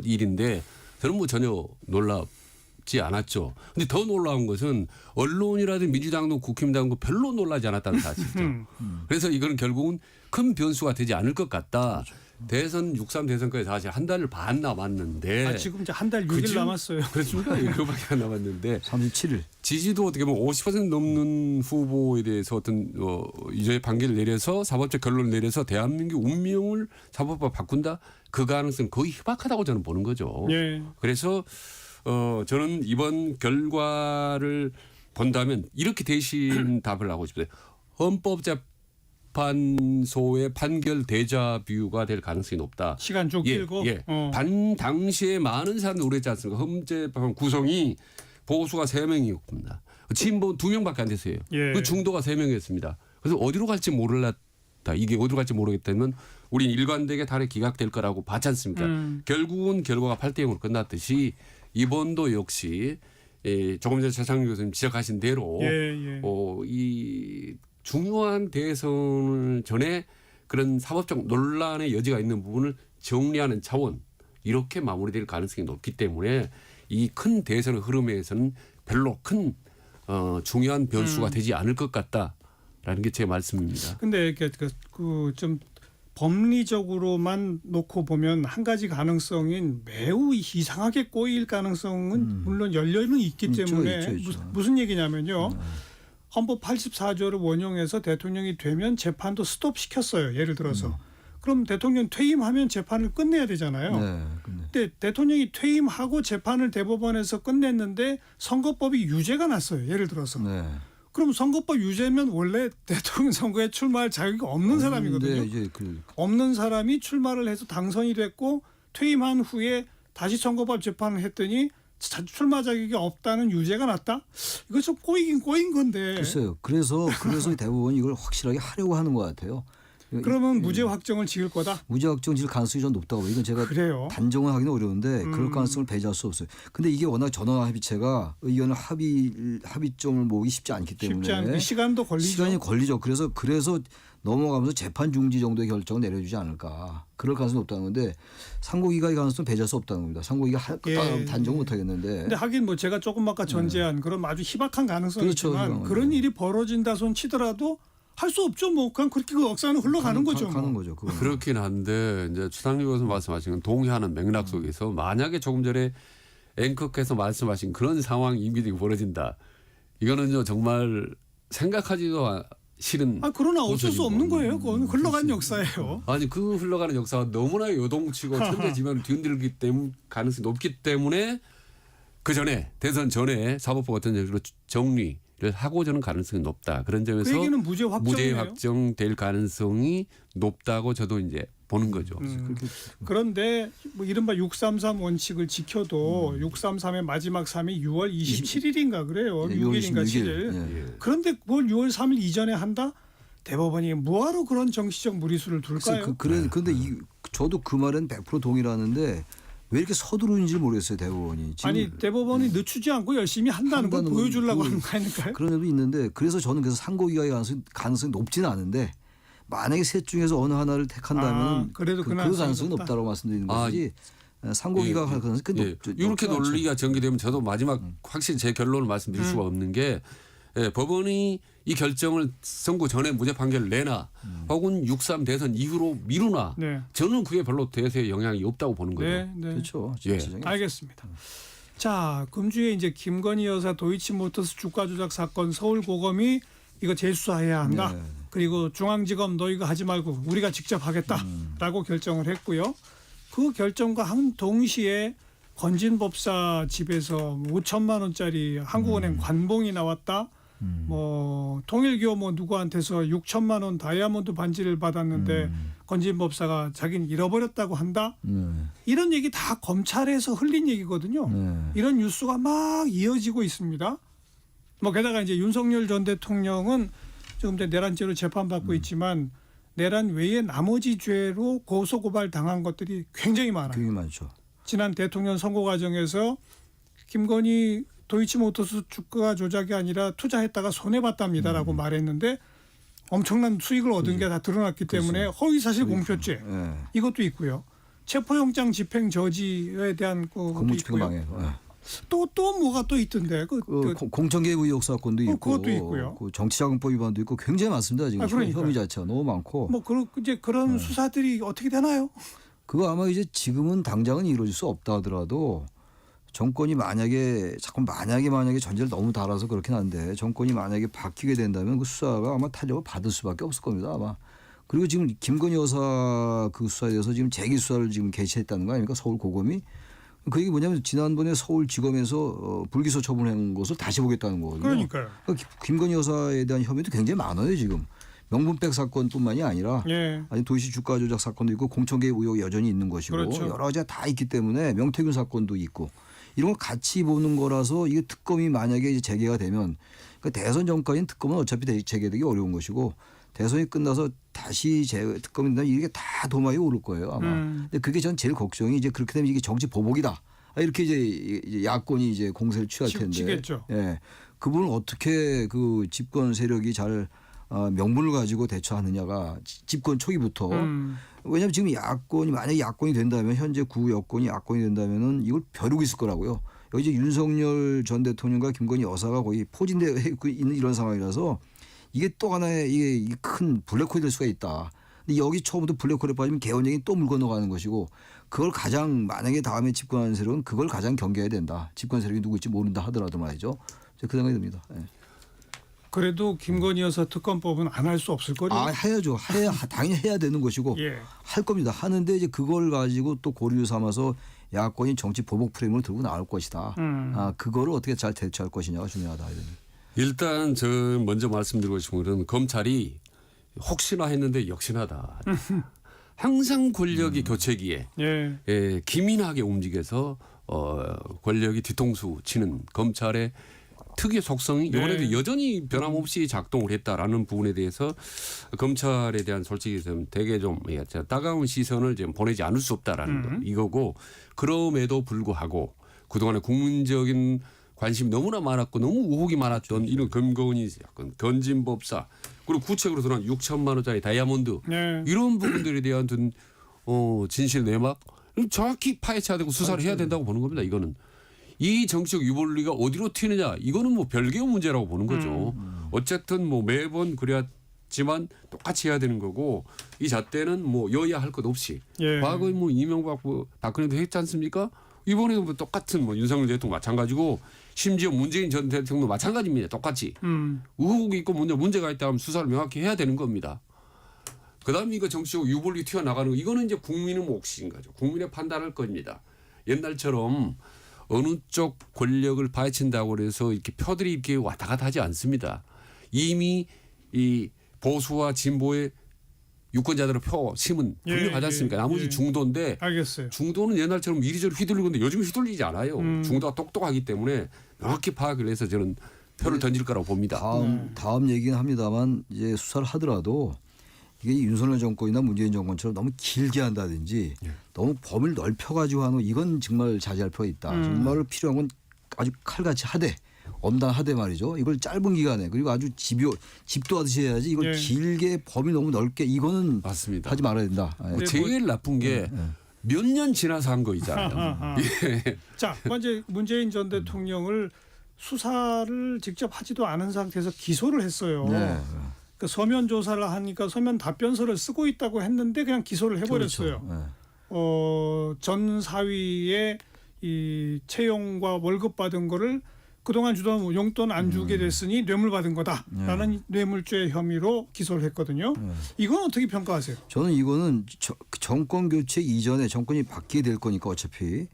일인데 저는 뭐 전혀 놀랍지 않았죠. 근데 더 놀라운 것은 언론이라든지 민주당도 국힘당도 별로 놀라지 않았다는 사실이죠. 그래서 이거는 결국은 큰 변수가 되지 않을 것 같다. 대선 6.3 대선까지 사실 한 달 반 남았는데 지금 이제 한 달 6일 남았어요. 그렇습니까? 이거밖에 안 남았는데 37일. 지지도 어떻게 보면 50% 넘는 후보에 대해서 어떤 이제 판결을 내려서 사법적 결론을 내려서 대한민국 운명을 사법화 바꾼다 그 가능성 거의 희박하다고 저는 보는 거죠. 예. 그래서 저는 이번 결과를 본다면 이렇게 대신 답을 하고 싶어요. 헌법재판소의 판결 데자뷰가 될 가능성이 높다. 시간 쭉 길고. 당시에 많은 사람들이 오랬지 않습니까? 헌재판 구성이 보수가 3명이었습니다. 친보 2명밖에 안 됐어요. 예. 그 중도가 3명이었습니다. 그래서 어디로 갈지 몰랐다. 이게 어디로 갈지 모르겠다면 우리는 일관되게 달에 기각될 거라고 봤지 않습니까? 결국은 결과가 8대0으로 끝났듯이 이번도 역시 조금 전에 최상규 교수님 지적하신 대로 이 중요한 대선 전에 그런 사법적 논란의 여지가 있는 부분을 정리하는 차원 이렇게 마무리될 가능성이 높기 때문에 이 큰 대선의 흐름에서는 별로 큰 중요한 변수가 되지 않을 것 같다라는 게 제 말씀입니다. 근데 좀 법리적으로만 놓고 보면 한 가지 가능성인 매우 이상하게 꼬일 가능성은 물론 열려는 있기 때문에 있죠. 무슨 얘기냐면요. 헌법 84조를 원용해서 대통령이 되면 재판도 스톱시켰어요. 예를 들어서. 그럼 대통령 퇴임하면 재판을 끝내야 되잖아요. 네, 근데 대통령이 퇴임하고 재판을 대법원에서 끝냈는데 선거법이 유죄가 났어요. 예를 들어서. 네. 그럼 선거법 유죄면 원래 대통령 선거에 출마할 자격이 없는 사람이거든요. 이제 없는 사람이 출마를 해서 당선이 됐고 퇴임한 후에 다시 선거법 재판을 했더니 출마 자격이 없다는 유죄가 났다? 이거 좀 꼬이긴 꼬인 건데. 글쎄요. 그래서 대부분 이걸 확실하게 하려고 하는 것 같아요. 그러면 무죄 확정을 지을 거다? 무죄 확정 지을 가능성이 좀 높다고 봐요. 이건 제가 그래요? 단정을 하기는 어려운데 그럴 가능성을 배제할 수 없어요. 근데 이게 워낙 전원 합의체가 의견을 합의점을 모으기 쉽지 않기 때문에 쉽지 않고 시간도 걸리죠. 시간이 걸리죠. 그래서 넘어가면서 재판 중지 정도의 결정을 내려주지 않을까. 그럴 가능성이 높다는 건데 상고기각의 가능성은 배제할 수 없다는 겁니다. 상고기각 단정은 못 하겠는데. 근데 하긴 뭐 제가 조금 아까 전제한 그런 아주 희박한 가능성이 있지만 그런 일이 벌어진다 손 치더라도 할 수 없죠. 뭐 그냥 그렇게 그 억사는 흘러가는 거죠. 가는 거죠. 그렇긴 한데 이제 추상규 교수 말씀하신 건 동의하는 맥락 속에서 만약에 조금 전에 앵커께서 말씀하신 그런 상황이 이미 벌어진다. 이거는요 정말 생각하지도 싫은. 그러나 어쩔 수 없는 거예요. 그건 흘러간 역사예요. 아니 그 흘러가는 역사가 너무나 요동치고 천재지변을 뒤흔들기 때문에 가능성이 높기 때문에 그 전에 대선 전에 사법부 같은 식으로 정리를 하고 저는 가능성이 높다. 그런 점에서 그 얘기는 무죄 확정될 가능성이 높다고 저도 이제 보는 거죠. 그런데 뭐 이른바 633 원칙을 지켜도 633의 마지막 3이 6월 27일인가 그래요. 6일인가 7일. 그런데 뭘 6월 3일 이전에 한다? 대법원이 뭐하러 그런 정치적 무리수를 둘까요? 그런데 저도 그 말은 100% 동의하는데 왜 이렇게 서두르는지 모르겠어요. 대법원이. 아니 대법원이 늦추지 않고 열심히 한다는 걸 보여주려고 하는 거 아닐까요? 그런 점도 있는데 그래서 저는 상고기각의 가능성이 높지는 않은데 만약에 셋 중에서 어느 하나를 택한다면 그래도 그 가능성이 높다고 말씀드리는 것이지 상고기각 할 가능성이 높죠. 이렇게 논리가 전개되면 저도 마지막 확실히 제 결론을 말씀드릴 수가 없는 게 법원이 이 결정을 선고 전에 무죄 판결을 내나 혹은 6.3 대선 이후로 미루나 저는 그게 별로 대세에 영향이 없다고 보는 거죠. 네. 그렇죠. 알겠습니다. 자, 금주에 이제 김건희 여사 도이치모터스 주가 조작 사건 서울고검이 이거 재수사해야 한다. 네. 그리고 중앙지검 너 이거 하지 말고 우리가 직접 하겠다라고 결정을 했고요. 그 결정과 동시에 건진법사 집에서 5천만 원짜리 한국은행 관봉이 나왔다. 뭐 통일교 뭐 누구한테서 6천만 원 다이아몬드 반지를 받았는데 건진법사가 자기는 잃어버렸다고 한다. 이런 얘기 다 검찰에서 흘린 얘기거든요. 이런 뉴스가 막 이어지고 있습니다. 뭐 게다가 이제 윤석열 전 대통령은 지금 이제 내란죄로 재판받고 있지만 내란 외에 나머지 죄로 고소고발 당한 것들이 굉장히 많아요. 굉장히 많죠. 지난 대통령 선거 과정에서 김건희 도이치모터스 주가 조작이 아니라 투자했다가 손해봤답니다라고 말했는데 엄청난 수익을 얻은 게 다 드러났기 때문에 허위사실 공표죄 이것도 있고요. 체포영장 집행 저지에 대한 것도 공무집행 있고요. 방해. 또 뭐가 또 있던데. 공천개입 의혹 사건도 있고 그것도 있고요. 그 정치자금법 위반도 있고 굉장히 많습니다. 지금 그러니까요. 혐의 자체가 너무 많고. 뭐 이제 그런 수사들이 어떻게 되나요? 그거 아마 이제 지금은 당장은 이루어질 수 없다 하더라도 정권이 만약에 전제를 너무 달아서 그렇긴 한데 정권이 만약에 바뀌게 된다면 그 수사가 아마 탄력을 받을 수밖에 없을 겁니다. 아마. 그리고 지금 김건희 여사 그 수사에 대해서 지금 재기 수사를 지금 개시했다는 거 아닙니까? 서울 고검이. 그 얘기 뭐냐면 지난번에 서울지검에서 불기소 처분한 것을 다시 보겠다는 거거든요. 그러니까요. 김건희 여사에 대한 혐의도 굉장히 많아요 지금. 명분백 사건뿐만이 아니라 아니 도시 주가 조작 사건도 있고 공천개입 의혹이 여전히 있는 것이고 그렇죠. 여러 가지가 다 있기 때문에 명태균 사건도 있고 이런 걸 같이 보는 거라서 이게 특검이 만약에 이제 재개가 되면 그러니까 대선 전까지는 특검은 어차피 재개되기 어려운 것이고 대선이 끝나서 다시 특검이 된다면 이게 다 도마에 오를 거예요 아마. 근데 그게 전 제일 걱정이 이제 그렇게 되면 이게 정치 보복이다. 이렇게 이제 야권이 이제 공세를 취할 텐데. 치겠죠. 예. 그분을 어떻게 그 집권 세력이 잘 명분을 가지고 대처하느냐가 집권 초기부터. 왜냐하면 지금 야권이 만약에 야권이 된다면 현재 구 여권이 야권이 된다면은 이걸 벼르고 있을 거라고요. 여기 이제 윤석열 전 대통령과 김건희 여사가 거의 포진되어 있는 이런 상황이라서 이게 또 하나의 이게 큰 블랙홀이 될 수가 있다. 근데 여기 처음부터 블랙홀에 빠지면 개헌령이 또 물 건너가는 것이고 그걸 가장 만약에 다음에 집권하는 세력은 그걸 가장 경계해야 된다. 집권 세력이 누구일지 모른다 하더라도 말이죠. 그 생각이 듭니다. 예. 그래도 김건희 여사 특검법은 안 할 수 없을 거죠. 해야죠. 당연히 해야 되는 것이고 할 겁니다. 하는데 이제 그걸 가지고 또 고리를 삼아서 야권이 정치 보복 프레임을 들고 나올 것이다. 그거를 어떻게 잘 대처할 것이냐가 중요하다. 일단 저 먼저 말씀드리고 싶은 것은 검찰이 혹시나 했는데 역시나다. 항상 권력이 교체기에 기민하게 움직여서 권력이 뒤통수 치는 검찰의 특유의 속성이 이번에도 여전히 변함없이 작동을 했다라는 부분에 대해서 검찰에 대한 솔직히 좀 되게 좀 따가운 시선을 좀 보내지 않을 수 없다라는 거 이거고 그럼에도 불구하고 그동안에 국민적인 관심이 너무나 많았고 너무 의혹이 많았던 이런 김건희 사건, 건진법사 그리고 구체적으로 드러난 6천만 원짜리 다이아몬드 이런 부분들에 대한 진실 내막 정확히 파헤쳐야 되고 수사를 해야 된다고 보는 겁니다. 이거는. 이 정치적 유불리가 어디로 튀느냐 이거는 뭐 별개의 문제라고 보는 거죠. 어쨌든 뭐 매번 그래야지만 똑같이 해야 되는 거고 이 잣대는 뭐 여야 할 것 없이 과거에 뭐 이명박 박근혜도 했지 않습니까? 이번에도 뭐 똑같은 뭐 윤석열 대통령 마찬가지고 심지어 문재인 전 대통령도 마찬가지입니다. 똑같이 의혹이 있고 문제가 있다 하면 수사를 명확히 해야 되는 겁니다. 그다음에 이거 정치적 유불리 튀어나가는 거 이거는 이제 국민의 몫인 거죠. 국민의 판단할 겁니다. 옛날처럼 어느 쪽 권력을 파헤친다고 해서 이렇게 표들이 이렇게 왔다 갔다 하지 않습니다. 이미 이 보수와 진보의 유권자들의 표 심은 분명하지 않습니까? 나머지 중도인데 알겠어요. 중도는 옛날처럼 이리저리 휘둘리고 있는데 요즘 휘둘리지 않아요. 중도가 똑똑하기 때문에 명확히 파악을 해서 저는 표를 던질 거라고 봅니다. 다음 얘기는 합니다만 이제 수사를 하더라도 이게 윤석열 정권이나 문재인 정권처럼 너무 길게 한다든지 너무 범위를 넓혀가지고 하는 이건 정말 자제할 필요가 있다. 정말 필요한 건 아주 칼같이 하되 엄단하되 말이죠. 이걸 짧은 기간에 그리고 아주 집도하듯이 해야지 이걸 길게 범위 너무 넓게 이거는 맞습니다. 하지 말아야 된다. 제일 나쁜 게 몇 년 지나서 한 거 있잖아요. 자, 먼저 문재인 전 대통령을 수사를 직접 하지도 않은 상태에서 기소를 했어요. 그 서면 조사를 하니까 서면 답변서를 쓰고 있다고 했는데 그냥 기소를 해버렸어요. 그렇죠. 전 사위의 이 채용과 월급 받은 거를 그동안 주던 용돈 안 주게 됐으니 뇌물 받은 거다라는 뇌물죄 혐의로 기소를 했거든요. 이건 어떻게 평가하세요? 저는 이거는 정권 교체 이전에 정권이 바뀌게 될 거니까 어차피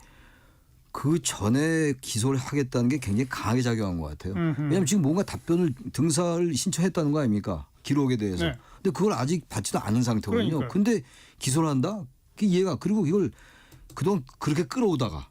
그 전에 기소를 하겠다는 게 굉장히 강하게 작용한 것 같아요. 왜냐하면 지금 뭔가 답변을 등사를 신청했다는 거 아닙니까? 기록에 대해서. 근데 그걸 아직 받지도 않은 상태거든요. 그러니까요. 근데 기소를 한다? 그게 이해가. 그리고 이걸 그동안 그렇게 끌어오다가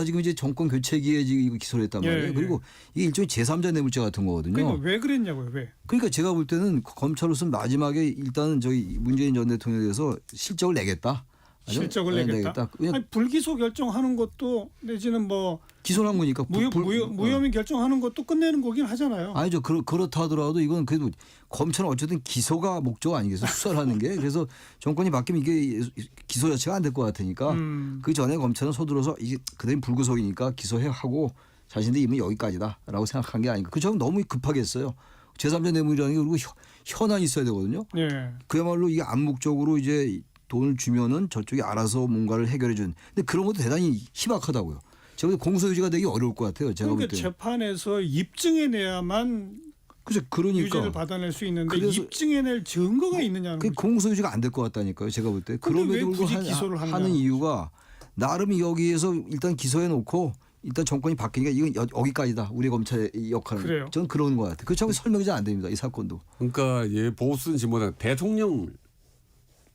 지금 이제 정권 교체기에 지금 이거 기소를 했단 말이에요. 그리고 이게 일종의 제3자 뇌물죄 같은 거거든요. 그러니까 왜 그랬냐고요? 왜? 그러니까 제가 볼 때는 검찰로서는 마지막에 일단은 저희 문재인 전 대통령에 대해서 실적을 내겠다. 실적을 내겠다. 아니, 불기소 결정하는 것도 내지는 뭐 기소를 한 거니까 무혐의 결정하는 것도 끝내는 거긴 하잖아요. 아니죠. 그렇다 하더라도 이건 그래도 검찰은 어쨌든 기소가 목적 아니겠어요? 수사를 하는 게. 그래서 정권이 바뀌면 이게 기소 자체가 안 될 것 같으니까 그 전에 검찰은 서둘러서 이게 그대로 불구속이니까 기소해 하고 자신들이 이미 여기까지다라고 생각한 게 아닌가. 그저 너무 급하게 했어요. 제3자 뇌물이라는 게 그리고 현안이 있어야 되거든요. 예. 그야말로 이게 암묵적으로 이제 돈을 주면은 저쪽이 알아서 뭔가를 해결해 준. 근데 그런 것도 대단히 희박하다고요. 제가 볼 때 공소유지가 되게 어려울 것 같아요. 제가 볼 그러니까 때. 재판에서 입증해내야만 그러니까 유죄를 받아낼 수 있는데 그래서 입증해낼 증거가 있느냐는 그 거죠. 공소유지가 안 될 것 같다니까요. 제가 볼 때. 근데 왜 그럼에도 굳이 불구하고 기소를 하는 이유가 나름 여기에서 일단 기소해 놓고 일단 정권이 바뀌니까 이건 여기까지다. 우리 검찰의 역할은. 그래요. 저는 그런 것 같아요. 그렇다고 설명이 잘 안 됩니다. 이 사건도. 그러니까 보수는 지금보다 대통령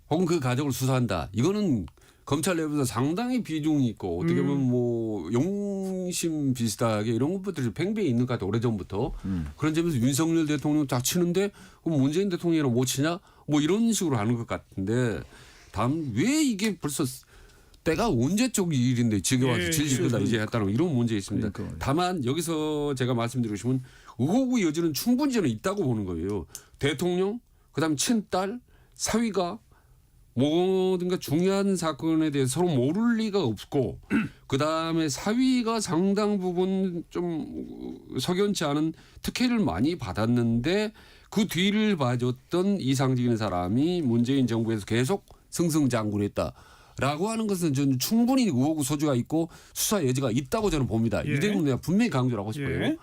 혹은 그 가족을 수사한다. 이거는 검찰 내부에서 상당히 비중이 있고 어떻게 보면 뭐 용심 비슷하게 이런 것들이 팽배해 있는 것 같아요. 오래전부터. 그런 점에서 윤석열 대통령 딱 치는데 그럼 문재인 대통령이랑 못 치냐? 뭐 이런 식으로 하는 것 같은데 다음 왜 이게 벌써 때가 언제적 일인데 지금 와서 질질 끌다 이제 했다는 이런 문제 있습니다. 그러니까. 다만 여기서 제가 말씀드리고 싶은 의혹의 여지는 충분히 저는 있다고 보는 거예요. 대통령 그다음 친딸 사위가 뭐든가 중요한 사건에 대해서 서로 모를 리가 없고 그다음에 사위가 상당 부분 좀 석연치 않은 특혜를 많이 받았는데 그 뒤를 봐줬던 이상적인 사람이 문재인 정부에서 계속 승승장구했다라고 하는 것은 저는 충분히 의혹의 소지가 있고 수사 여지가 있다고 저는 봅니다. 예. 이 점은 내가 분명히 강조를 하고 싶어요. 예.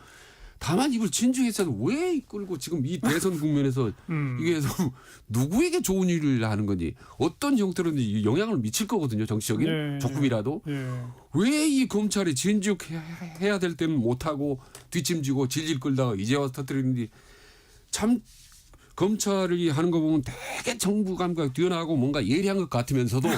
다만 이걸 진주에서는 왜 이끌고 지금 이 대선 국면에서 이게 누구에게 좋은 일을 하는 건지 어떤 형태로든지 영향을 미칠 거거든요. 정치적인 예. 조금이라도. 예. 왜 이 검찰이 진죽해야 될 때는 못하고 뒷짐지고 질질 끌다가 이제 와서 터뜨리는지 참 검찰이 하는 거 보면 되게 정부 감각 뛰어나고 뭔가 예리한 것 같으면서도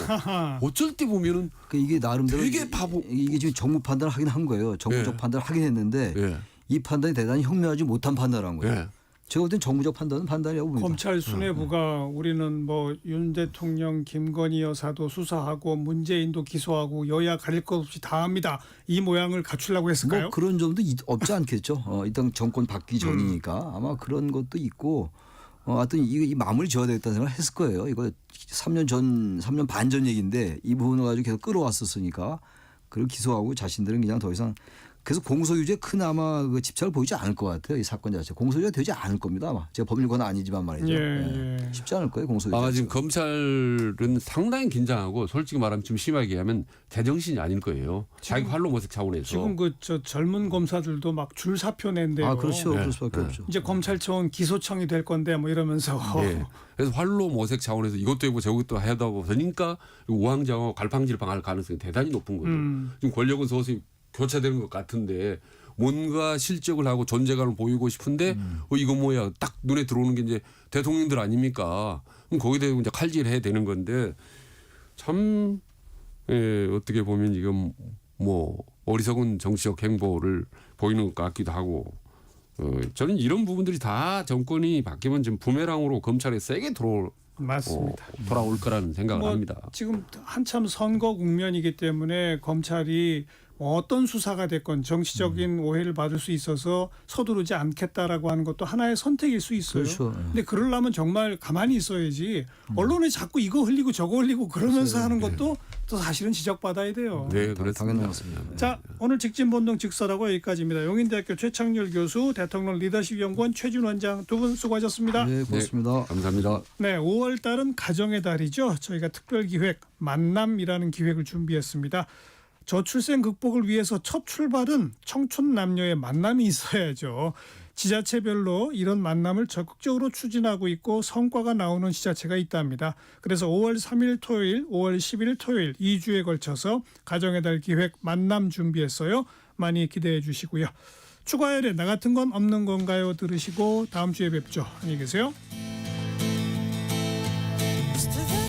어쩔 때 보면은 이게 나름대로 되게 바보. 이게 지금 정부 판단을 하긴 한 거예요. 정부적 예. 판단을 하긴 했는데 예. 이 판단이 대단히 현명하지 못한 판단을 한 거예요. 예. 제가 볼 땐 정부적 판단은 판단이라고 봅니다. 검찰 수뇌부가 우리는 뭐 윤 대통령, 김건희 여사도 수사하고 문재인도 기소하고 여야 가릴 것 없이 다 합니다. 이 모양을 갖추려고 했을까요? 뭐 그런 점도 없지 않겠죠. 일단 정권 바뀌기 전이니까 아마 그런 것도 있고 하여튼 이 마무리 지어야 되겠다는 생각을 했을 거예요. 이거 3년 반 전 얘기인데 이 부분을 가지고 계속 끌어왔었으니까 그걸 기소하고 자신들은 그냥 더 이상 그래서 공소유지에 큰 아마 그 집착을 보이지 않을 것 같아요. 이 사건 자체 공소유지가 되지 않을 겁니다. 아마 제가 법률가는 아니지만 말이죠. 예. 쉽지 않을 거예요. 공소유지. 아마 지금 검찰은 상당히 긴장하고 솔직히 말하면 좀 심하게 얘기하면 제정신이 아닐 거예요. 자기 활로 모색 차원에서. 지금 저 젊은 검사들도 막 줄 사표 낸대요. 그렇죠. 네. 그럴 수밖에 없죠. 이제 검찰청 기소청이 될 건데 뭐 이러면서 네. 그래서 활로 모색 차원에서 이것도 해보고 저것도 하다 보니까 우왕좌왕 갈팡질팡할 가능성이 대단히 높은 거죠. 지금 권력은 서서히 교차되는 것 같은데 뭔가 실적을 하고 존재감을 보이고 싶은데 이거 뭐야 딱 눈에 들어오는 게 이제 대통령들 아닙니까? 그럼 거기에 대해서 이제 칼질해야 되는 건데 참 어떻게 보면 지금 뭐 어리석은 정치적 행보를 보이는 것 같기도 하고 저는 이런 부분들이 다 정권이 바뀌면 좀 부메랑으로 검찰에 세게 맞습니다. 돌아올 거라는 생각을 합니다. 지금 한참 선거 국면이기 때문에 검찰이 어떤 수사가 됐건 정치적인 오해를 받을 수 있어서 서두르지 않겠다라고 하는 것도 하나의 선택일 수 있어요. 그렇죠. 근데 그러려면 정말 가만히 있어야지 언론에 자꾸 이거 흘리고 저거 흘리고 그러면서 하는 것도 또 사실은 지적받아야 돼요. 네, 그렇습니다. 당연한 것 같습니다. 자, 오늘 직진본능 직설하고 여기까지입니다. 용인대학교 최창렬 교수, 대통령 리더십 연구원 최준 원장 두 분 수고하셨습니다. 네, 고맙습니다. 감사합니다. 네, 5월 달은 가정의 달이죠. 저희가 특별기획 만남이라는 기획을 준비했습니다. 저출생 극복을 위해서 첫 출발은 청춘 남녀의 만남이 있어야죠. 지자체별로 이런 만남을 적극적으로 추진하고 있고 성과가 나오는 지자체가 있답니다. 그래서 5월 3일 토요일, 5월 10일 토요일 2주에 걸쳐서 가정의 달 기획 만남 준비했어요. 많이 기대해 주시고요. 추가열에 나 같은 건 없는 건가요? 들으시고 다음 주에 뵙죠. 안녕히 계세요.